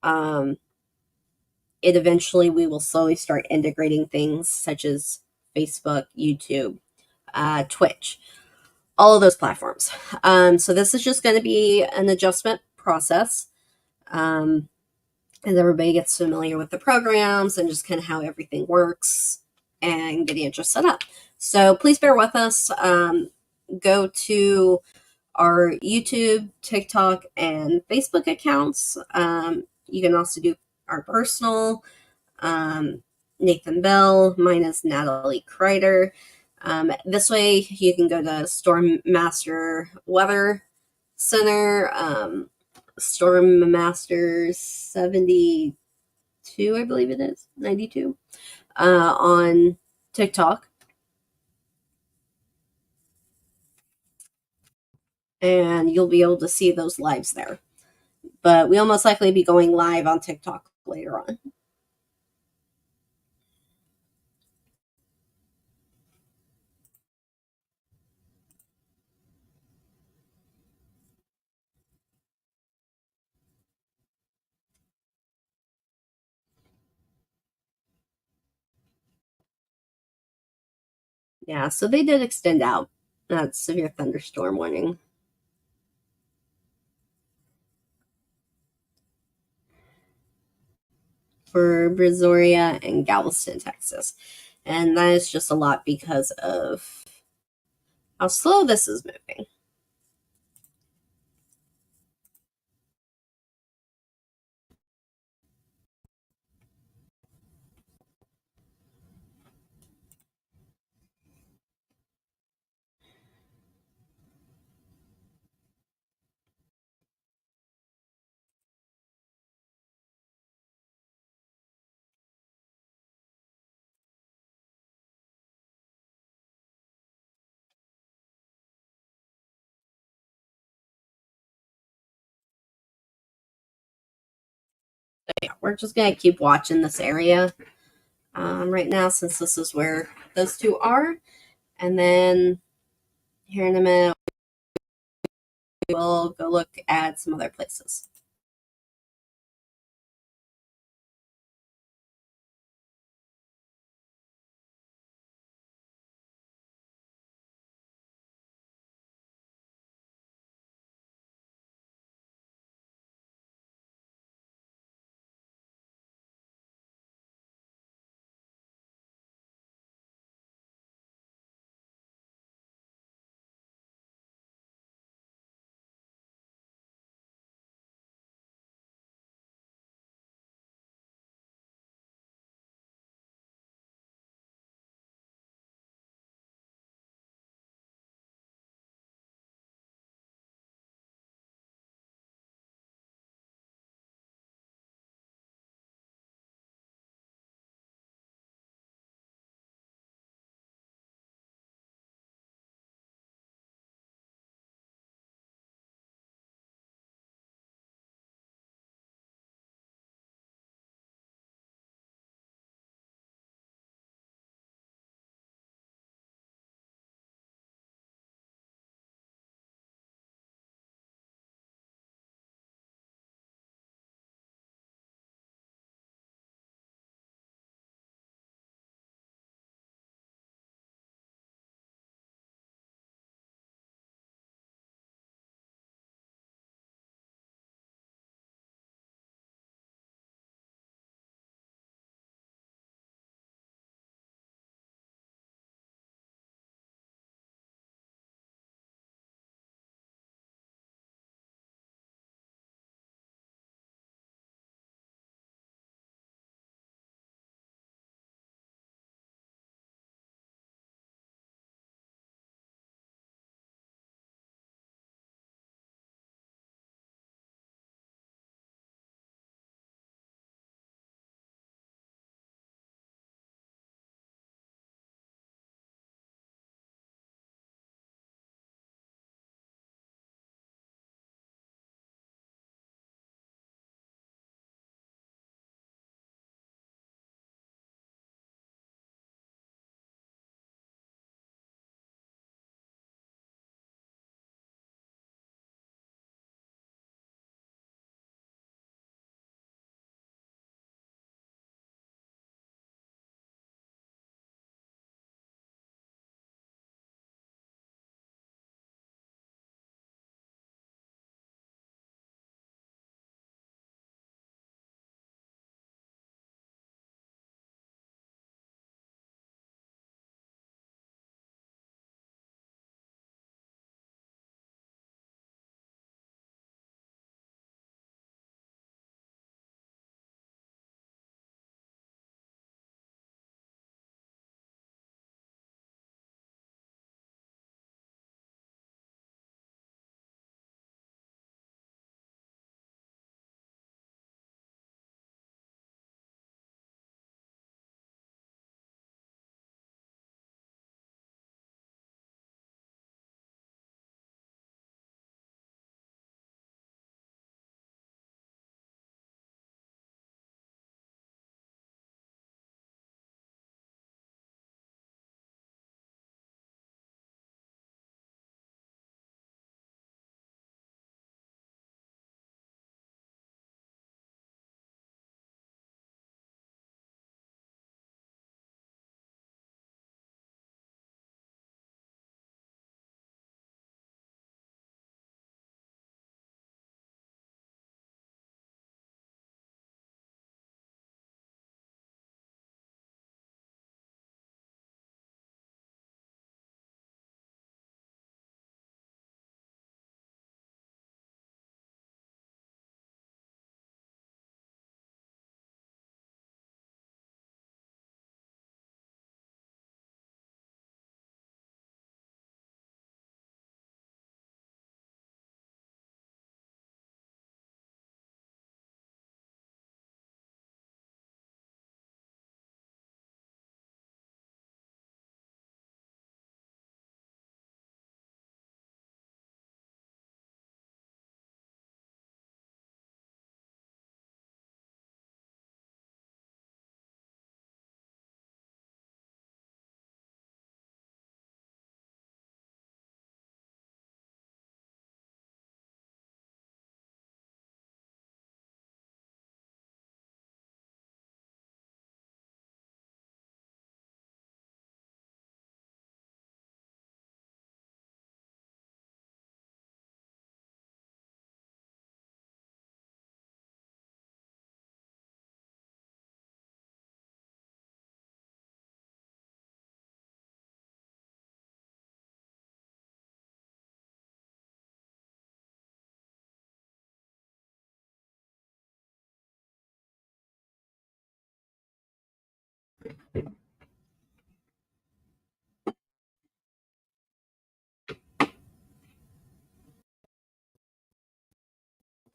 Um, it eventually we will slowly start integrating things such as Facebook, YouTube, Twitch, all of those platforms. So this is just going to be an adjustment process. As everybody gets familiar with the programs and just kind of how everything works and getting it just set up. So please bear with us. Go to our YouTube, TikTok, and Facebook accounts. You can also do our personal. Um, Nathan Bell. Mine is Natalie Kreider. This way, you can go to Storm Master Weather Center, Storm Master 72, I believe it is, 92, on TikTok. and you'll be able to see those lives there. But we'll most likely be going live on TikTok later on. Yeah, so they did extend out that severe thunderstorm warning. For Brazoria and Galveston, Texas. And that is just a lot because of how slow this is moving. But yeah, we're just going to keep watching this area right now since this is where those two are. And then here in a minute, we'll go look at some other places.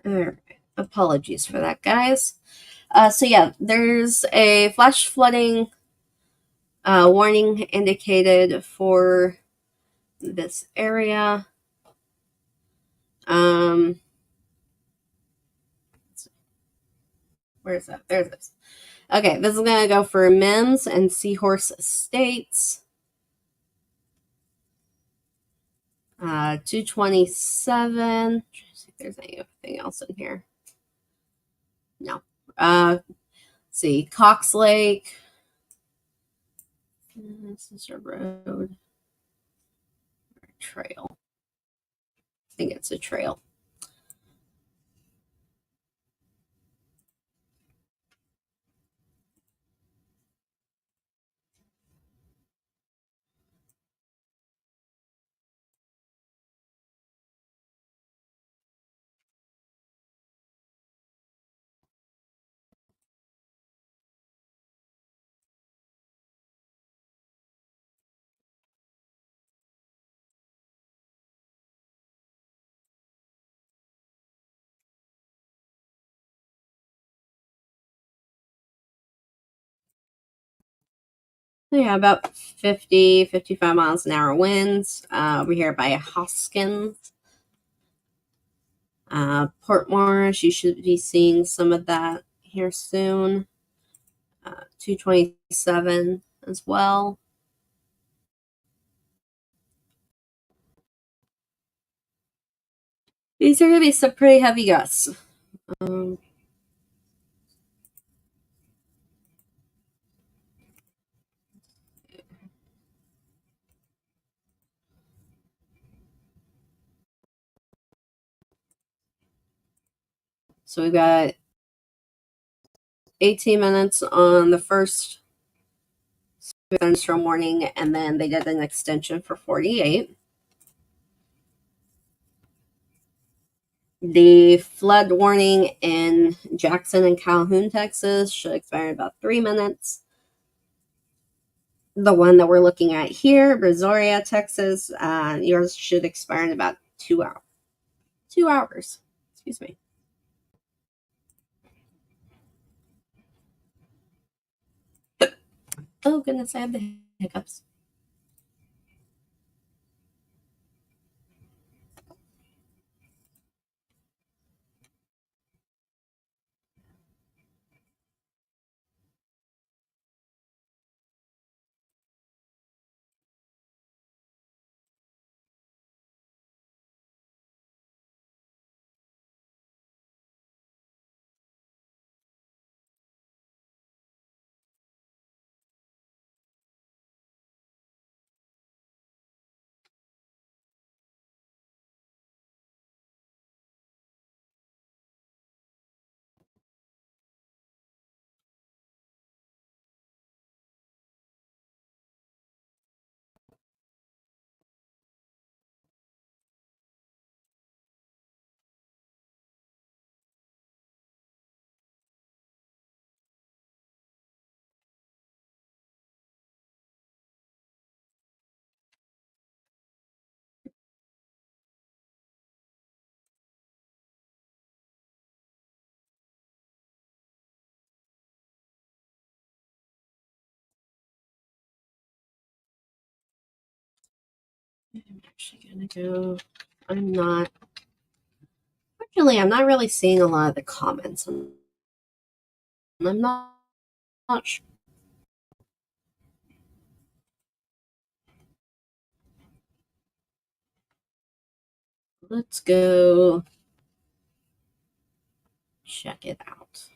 All right. Apologies for that, guys. So yeah, there's a flash flooding warning indicated for this area. Um, where's that? There's this. Okay, this is gonna go for Mims and Seahorse Estates. 227. See if there's anything else in here. No. See, Cox Lake. This is a road. Trail. I think it's a trail. Yeah, about 50, 55 miles an hour winds. Over here by Hoskins. Port Morris, you should be seeing some of that here soon. 227 as well. These are going to be some pretty heavy gusts. So we've got 18 minutes on the first thunderstorm warning, and then they did an extension for 48. The flood warning in Jackson and Calhoun, Texas should expire in about 3 minutes. The one that we're looking at here, Brazoria, Texas, yours should expire in about 2 hours. 2 hours. Excuse me. Oh, goodness, I have the hiccups. I'm actually going to go. I'm not really seeing a lot of the comments. And I'm not sure. Let's go check it out.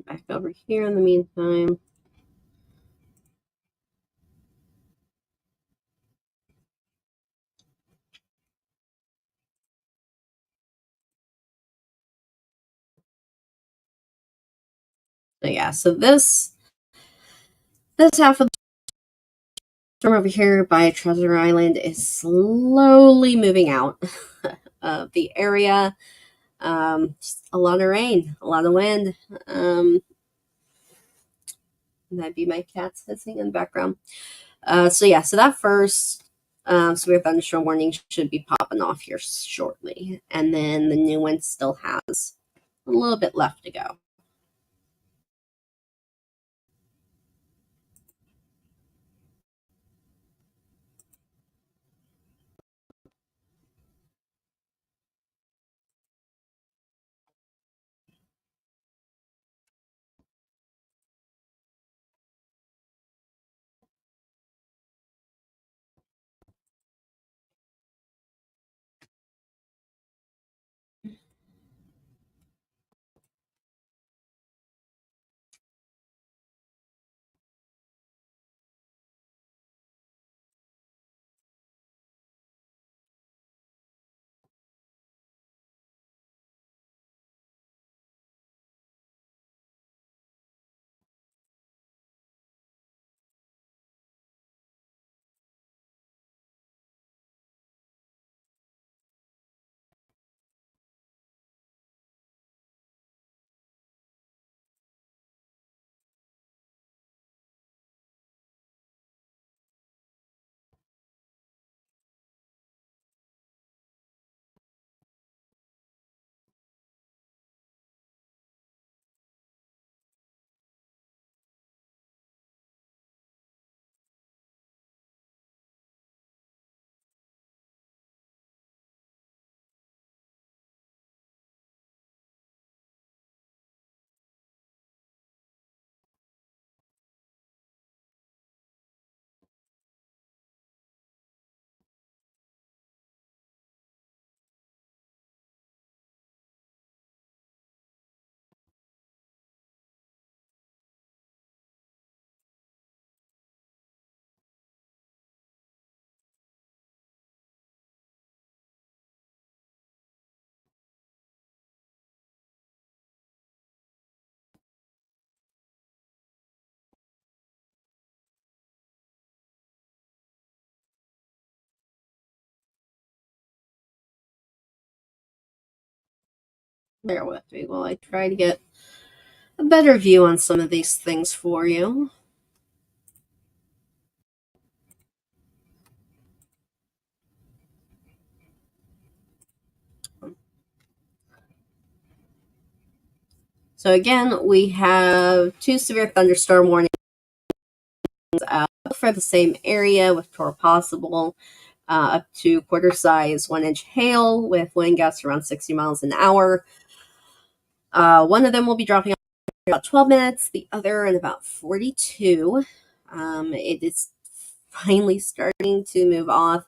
Back over here in the meantime. So yeah, so this half of the storm over here by Treasure Island is slowly moving out of the area. Just a lot of rain, a lot of wind. That'd be my cats hissing in the background. So yeah, so that first severe thunderstorm warning should be popping off here shortly, and then the new one still has a little bit left to go. Bear with me while I try to get a better view on some of these things for you. So again, we have two severe thunderstorm warnings out for the same area with torrential possible, up to quarter size 1 inch hail with wind gusts around 60 miles an hour. One of them will be dropping off in about 12 minutes, the other in about 42. It is finally starting to move off.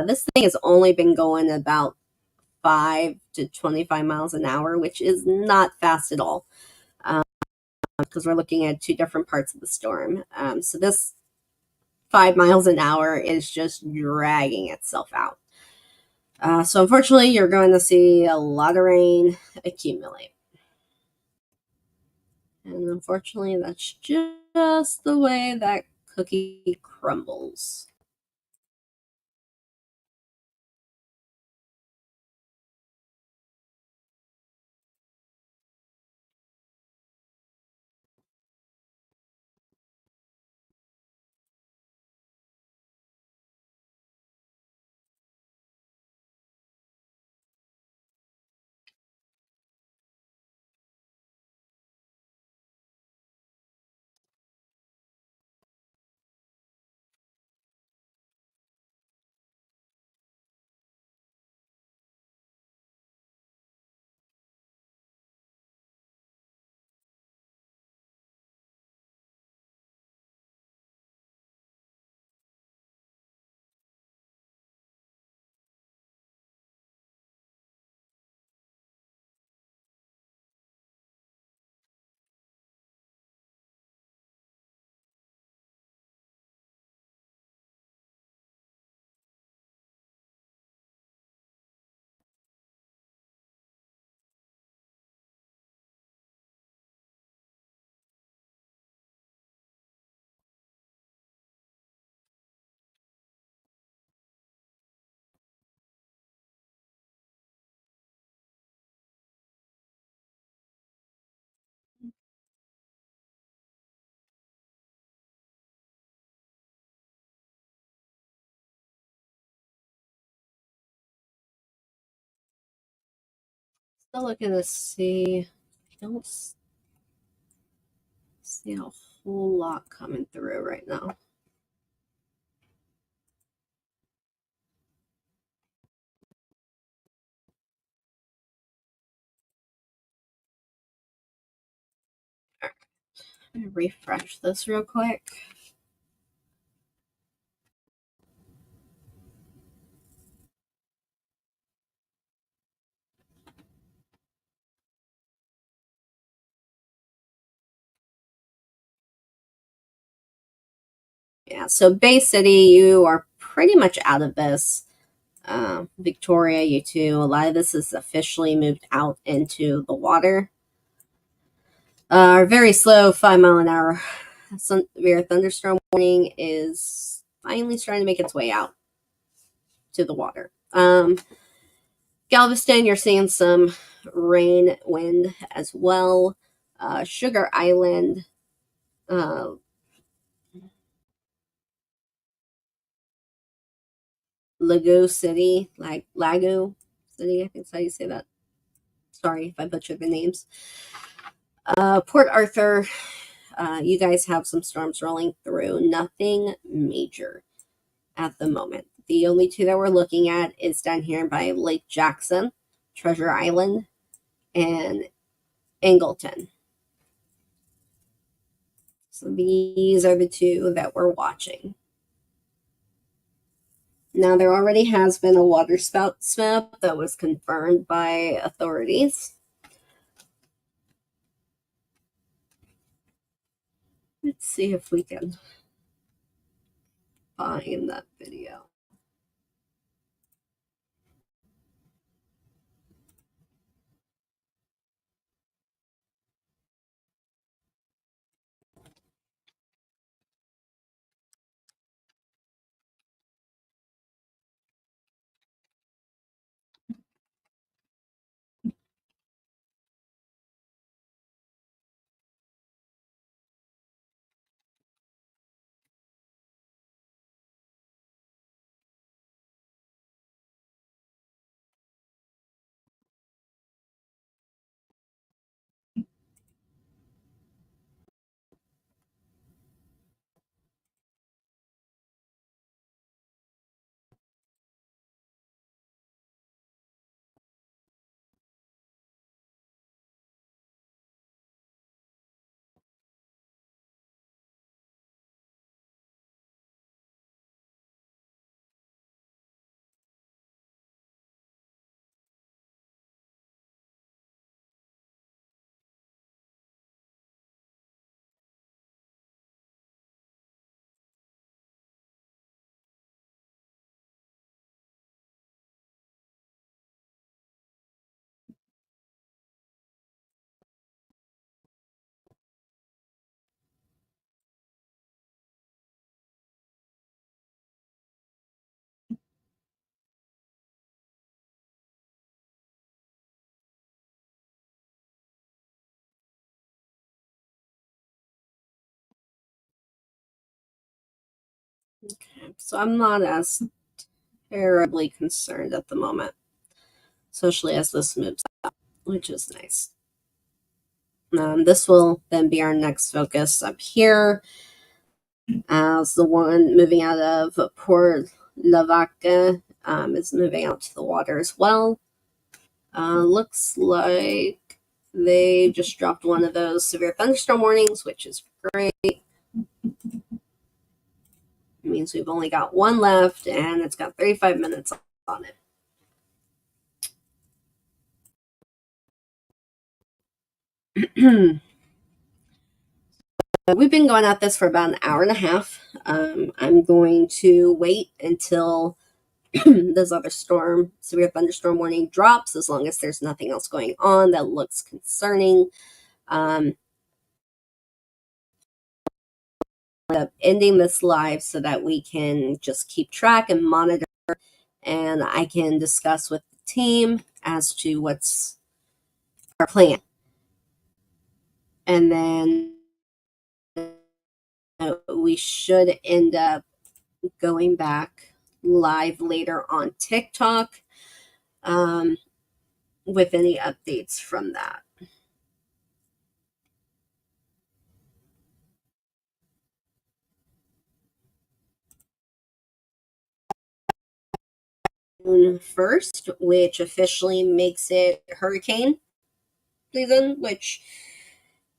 This thing has only been going about 5 to 25 miles an hour, which is not fast at all, because we're looking at two different parts of the storm. So this 5 miles an hour is just dragging itself out. So unfortunately, you're going to see a lot of rain accumulate. And unfortunately, that's just the way that cookie crumbles. Still looking to see. I don't see a whole lot coming through right now. Let me refresh this real quick. Yeah, so Bay City, you are pretty much out of this. Victoria, you too. A lot of this is officially moved out into the water. Our very slow 5 mile an hour severe thunderstorm warning is finally starting to make its way out to the water. Galveston, you're seeing some rain, wind as well. Sugar Island, uh, Lago City, like Lago City, I think that's how you say that. Sorry if I butchered the names. Port Arthur, you guys have some storms rolling through. Nothing major at the moment. The only two that we're looking at is down here by Lake Jackson, Treasure Island, and Angleton. So these are the two that we're watching. Now, there already has been a water spout snap that was confirmed by authorities. Let's see if we can find that video. Okay, so I'm not as terribly concerned at the moment, especially as this moves up, which is nice. This will then be our next focus up here as the one moving out of Port Lavaca is moving out to the water as well. Looks like they just dropped one of those severe thunderstorm warnings, which is great. It means we've only got one left, and it's got 35 minutes on it. We've been going at this for about an hour and a half. I'm going to wait until this other storm, severe thunderstorm warning drops, as long as there's nothing else going on that looks concerning. Ending this live so that we can just keep track and monitor, and I can discuss with the team as to what's our plan. And then we should end up going back live later on TikTok. with any updates from that. June 1st, which officially makes it hurricane season, which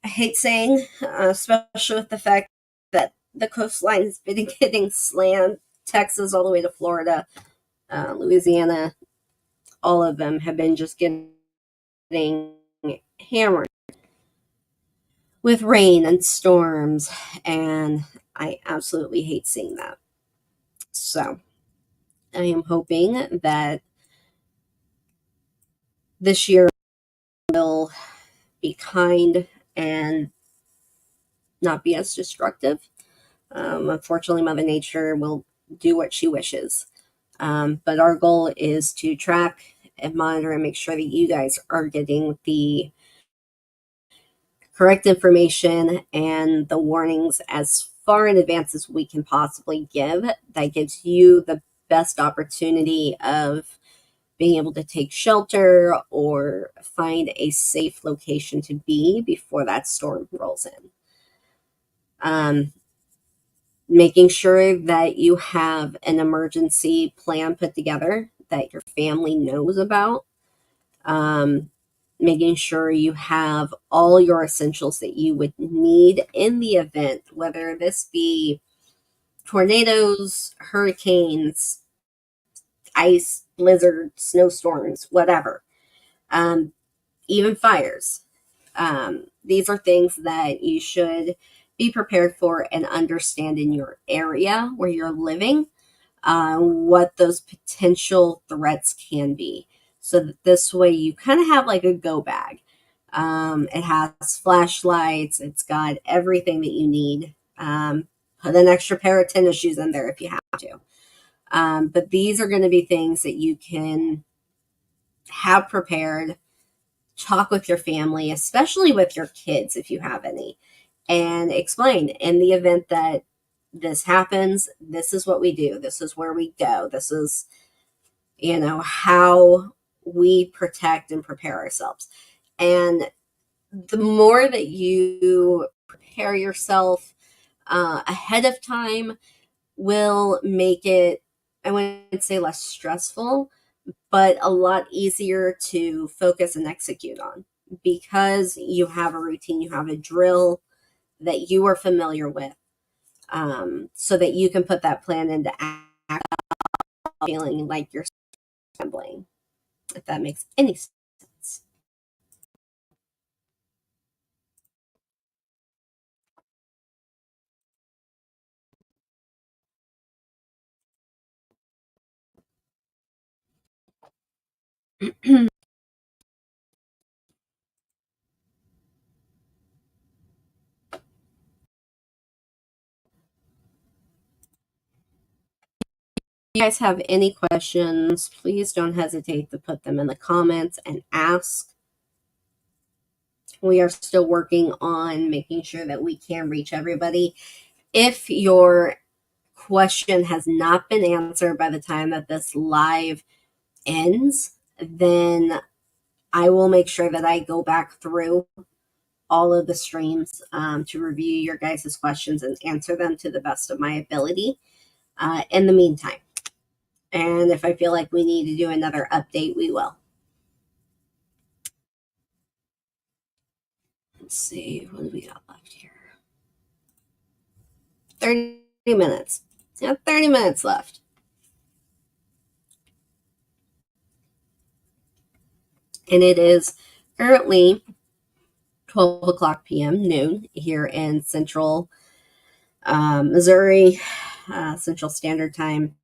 I hate saying, especially with the fact that the coastline has been getting slammed. Texas all the way to Florida, Louisiana, all of them have been just getting hammered with rain and storms, and I absolutely hate seeing that. So I am hoping that this year will be kind and not be as destructive. Unfortunately, Mother Nature will do what she wishes. But our goal is to track and monitor and make sure that you guys are getting the correct information and the warnings as far in advance as we can possibly give. That gives you the best opportunity of being able to take shelter or find a safe location to be before that storm rolls in. Making sure that you have an emergency plan put together that your family knows about. Making sure you have all your essentials that you would need in the event, whether this be tornadoes, hurricanes, ice, blizzards, snowstorms, whatever, um, even fires. These are things that you should be prepared for and understand in your area where you're living, what those potential threats can be. So that this way you kind of have like a go bag. It has flashlights, it's got everything that you need. Put an extra pair of tennis shoes in there if you have to. But these are going to be things that you can have prepared, talk with your family, especially with your kids if you have any, and explain in the event that this happens, this is what we do, this is where we go, this is, how we protect and prepare ourselves. And the more that you prepare yourself ahead of time will make it, I wouldn't say less stressful, but a lot easier to focus and execute on because you have a routine, you have a drill that you are familiar with, so that you can put that plan into action, feeling like you're scrambling, if that makes any sense. If you guys have any questions, please don't hesitate to put them in the comments and ask. We are still working on making sure that we can reach everybody. If your question has not been answered by the time that this live ends, then I will make sure that I go back through all of the streams, to review your guys' questions and answer them to the best of my ability in the meantime. And if I feel like we need to do another update, we will. Let's see, what do we got left here? 30 minutes. Yeah, 30 minutes left. And it is currently 12 o'clock p.m., noon, here in Central Missouri, Central Standard Time.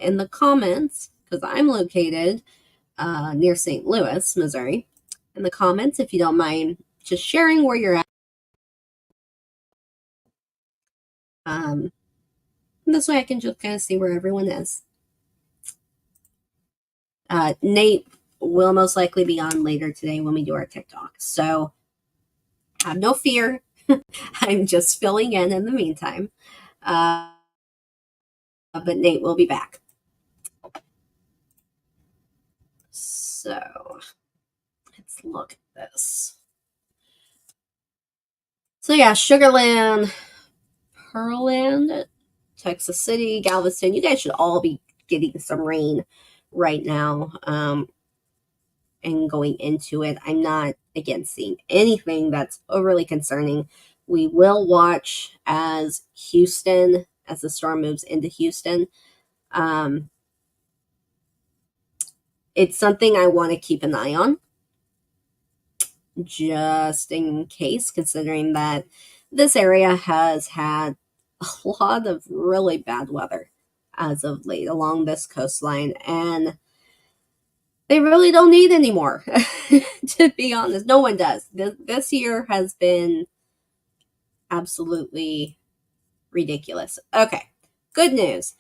In the comments, because I'm located near St. Louis, Missouri, in the comments, if you don't mind just sharing where you're at. This way I can just kind of see where everyone is. Nate will most likely be on later today when we do our TikTok. So have no fear. I'm just filling in the meantime. Uh, but Nate will be back. So let's look at this. So yeah, Sugarland, Pearland, Texas City, Galveston. You guys should all be getting some rain right now. And going into it, I'm not again seeing anything that's overly concerning. We will watch as the storm moves into Houston. Um, it's something I want to keep an eye on just in case, considering that this area has had a lot of really bad weather as of late along this coastline, and they really don't need any more. To be honest, no one does. This year has been absolutely ridiculous. Okay, good news.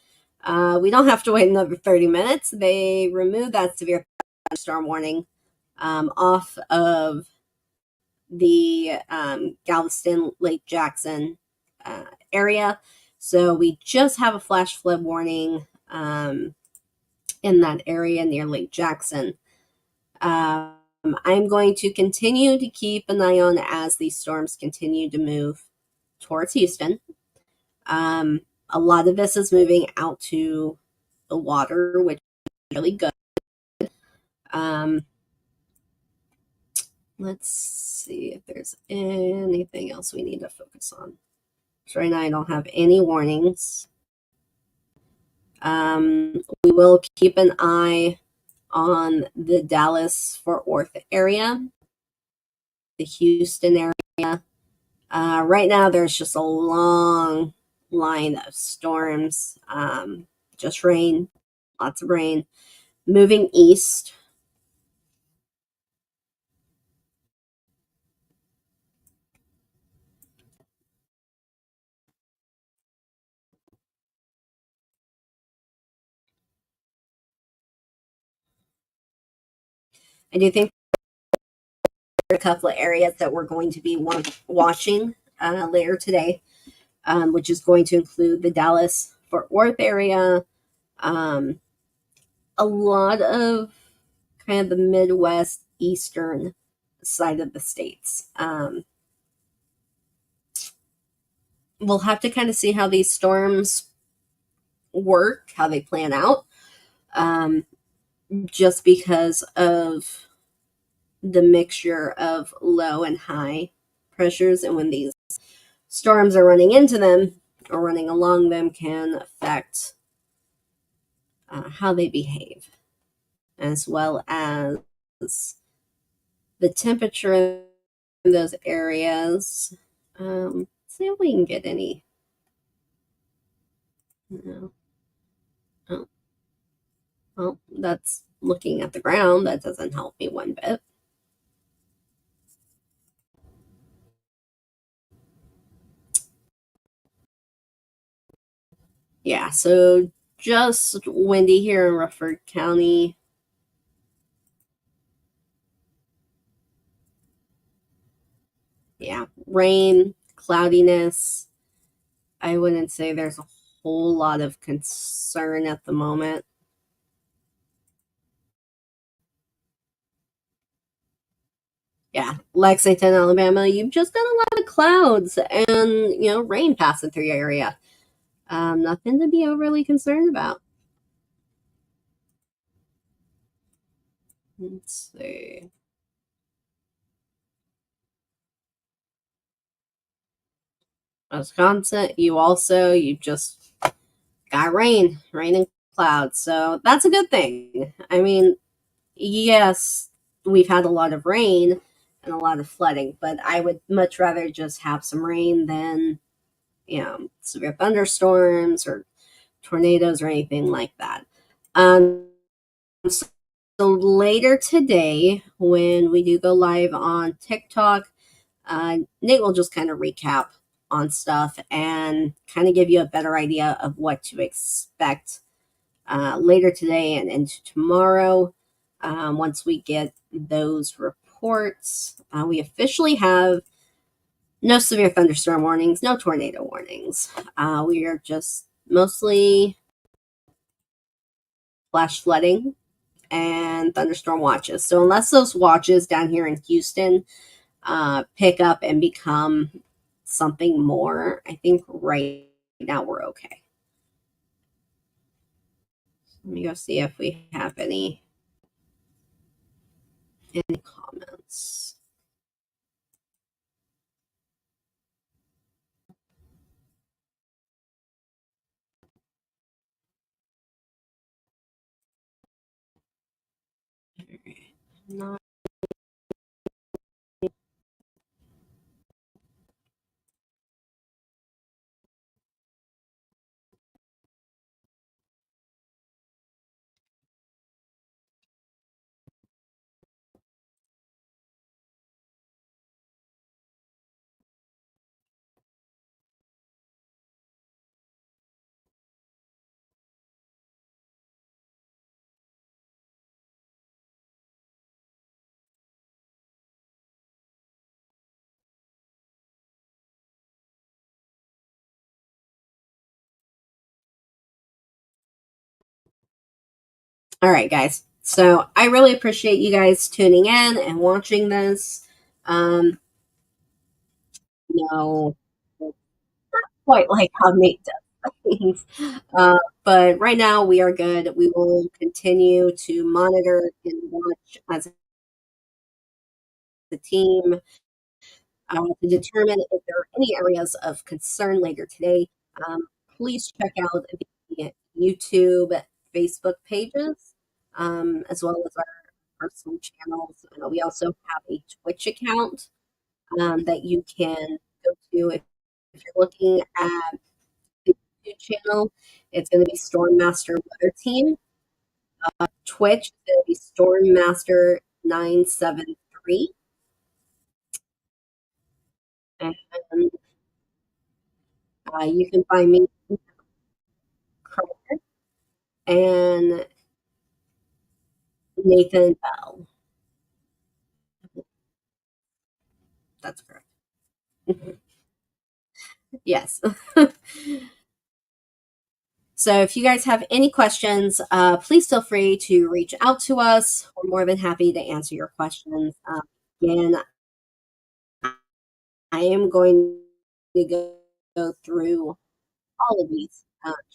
We don't have to wait another 30 minutes. They removed that severe thunderstorm warning off of the Galveston, Lake Jackson area. So we just have a flash flood warning in that area near Lake Jackson. I'm going to continue to keep an eye on as these storms continue to move towards Houston. A lot of this is moving out to the water, which is really good. Um, let's see if there's anything else we need to focus on. So right now, I don't have any warnings. We will keep an eye on the Dallas Fort Worth area, the Houston area. Right now, there's just a long line of storms, just rain, lots of rain, moving east. I do think there are a couple of areas that we're going to be watching later today, which is going to include the Dallas Fort Worth area, um, a lot of kind of the Midwest eastern side of the states. We'll have to kind of see how these storms work, how they plan out, um, just because of the mixture of low and high pressures. And when these storms are running into them or running along them, can affect how they behave, as well as the temperature in those areas. See if we can get any. No. Oh, well, that's looking at the ground. That doesn't help me one bit. Yeah, so just windy here in Rutherford County. Yeah, rain, cloudiness. I wouldn't say there's a whole lot of concern at the moment. Yeah, Lexington, Alabama, you've just got a lot of clouds and, rain passing through your area. Nothing to be overly concerned about. Let's see. Wisconsin, you just got rain and clouds. So that's a good thing. I mean, yes, we've had a lot of rain and a lot of flooding, but I would much rather just have some rain than, severe thunderstorms or tornadoes or anything like that. So later today, when we do go live on TikTok, Nate will just kind of recap on stuff and kind of give you a better idea of what to expect later today and into tomorrow. Once we get those reports, we officially have no severe thunderstorm warnings, no tornado warnings. We are just mostly flash flooding and thunderstorm watches. So unless those watches down here in Houston pick up and become something more, I think right now we're okay. Let me go see if we have any comments. Not all right, guys. So I really appreciate you guys tuning in and watching this. Um, you know, quite like how Nate does things. But right now we are good. We will continue to monitor and watch as a team to determine if there are any areas of concern later today. Please check out the YouTube, Facebook pages, as well as our personal channels. We also have a Twitch account that you can go to if you're looking at the YouTube channel. It's going to be Stormmaster Weather Team. Twitch is going to be Stormmaster 973, and you can find me Carter and Nathan Bell. That's correct. Yes. So if you guys have any questions, please feel free to reach out to us. We're more than happy to answer your questions. Again, I am going to go through all of these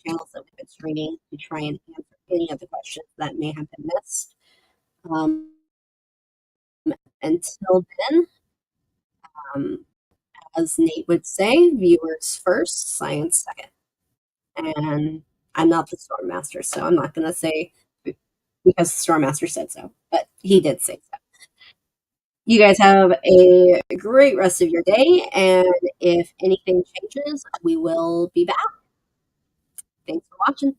channels that we've been streaming to try and answer any of the questions that may have been missed. Um, until then, um, as Nate would say, viewers first, science second. And I'm not the Storm Master, so I'm not going to say because the Storm Master said so, but he did say so. You guys have a great rest of your day, and if anything changes, we will be back. Thanks for watching.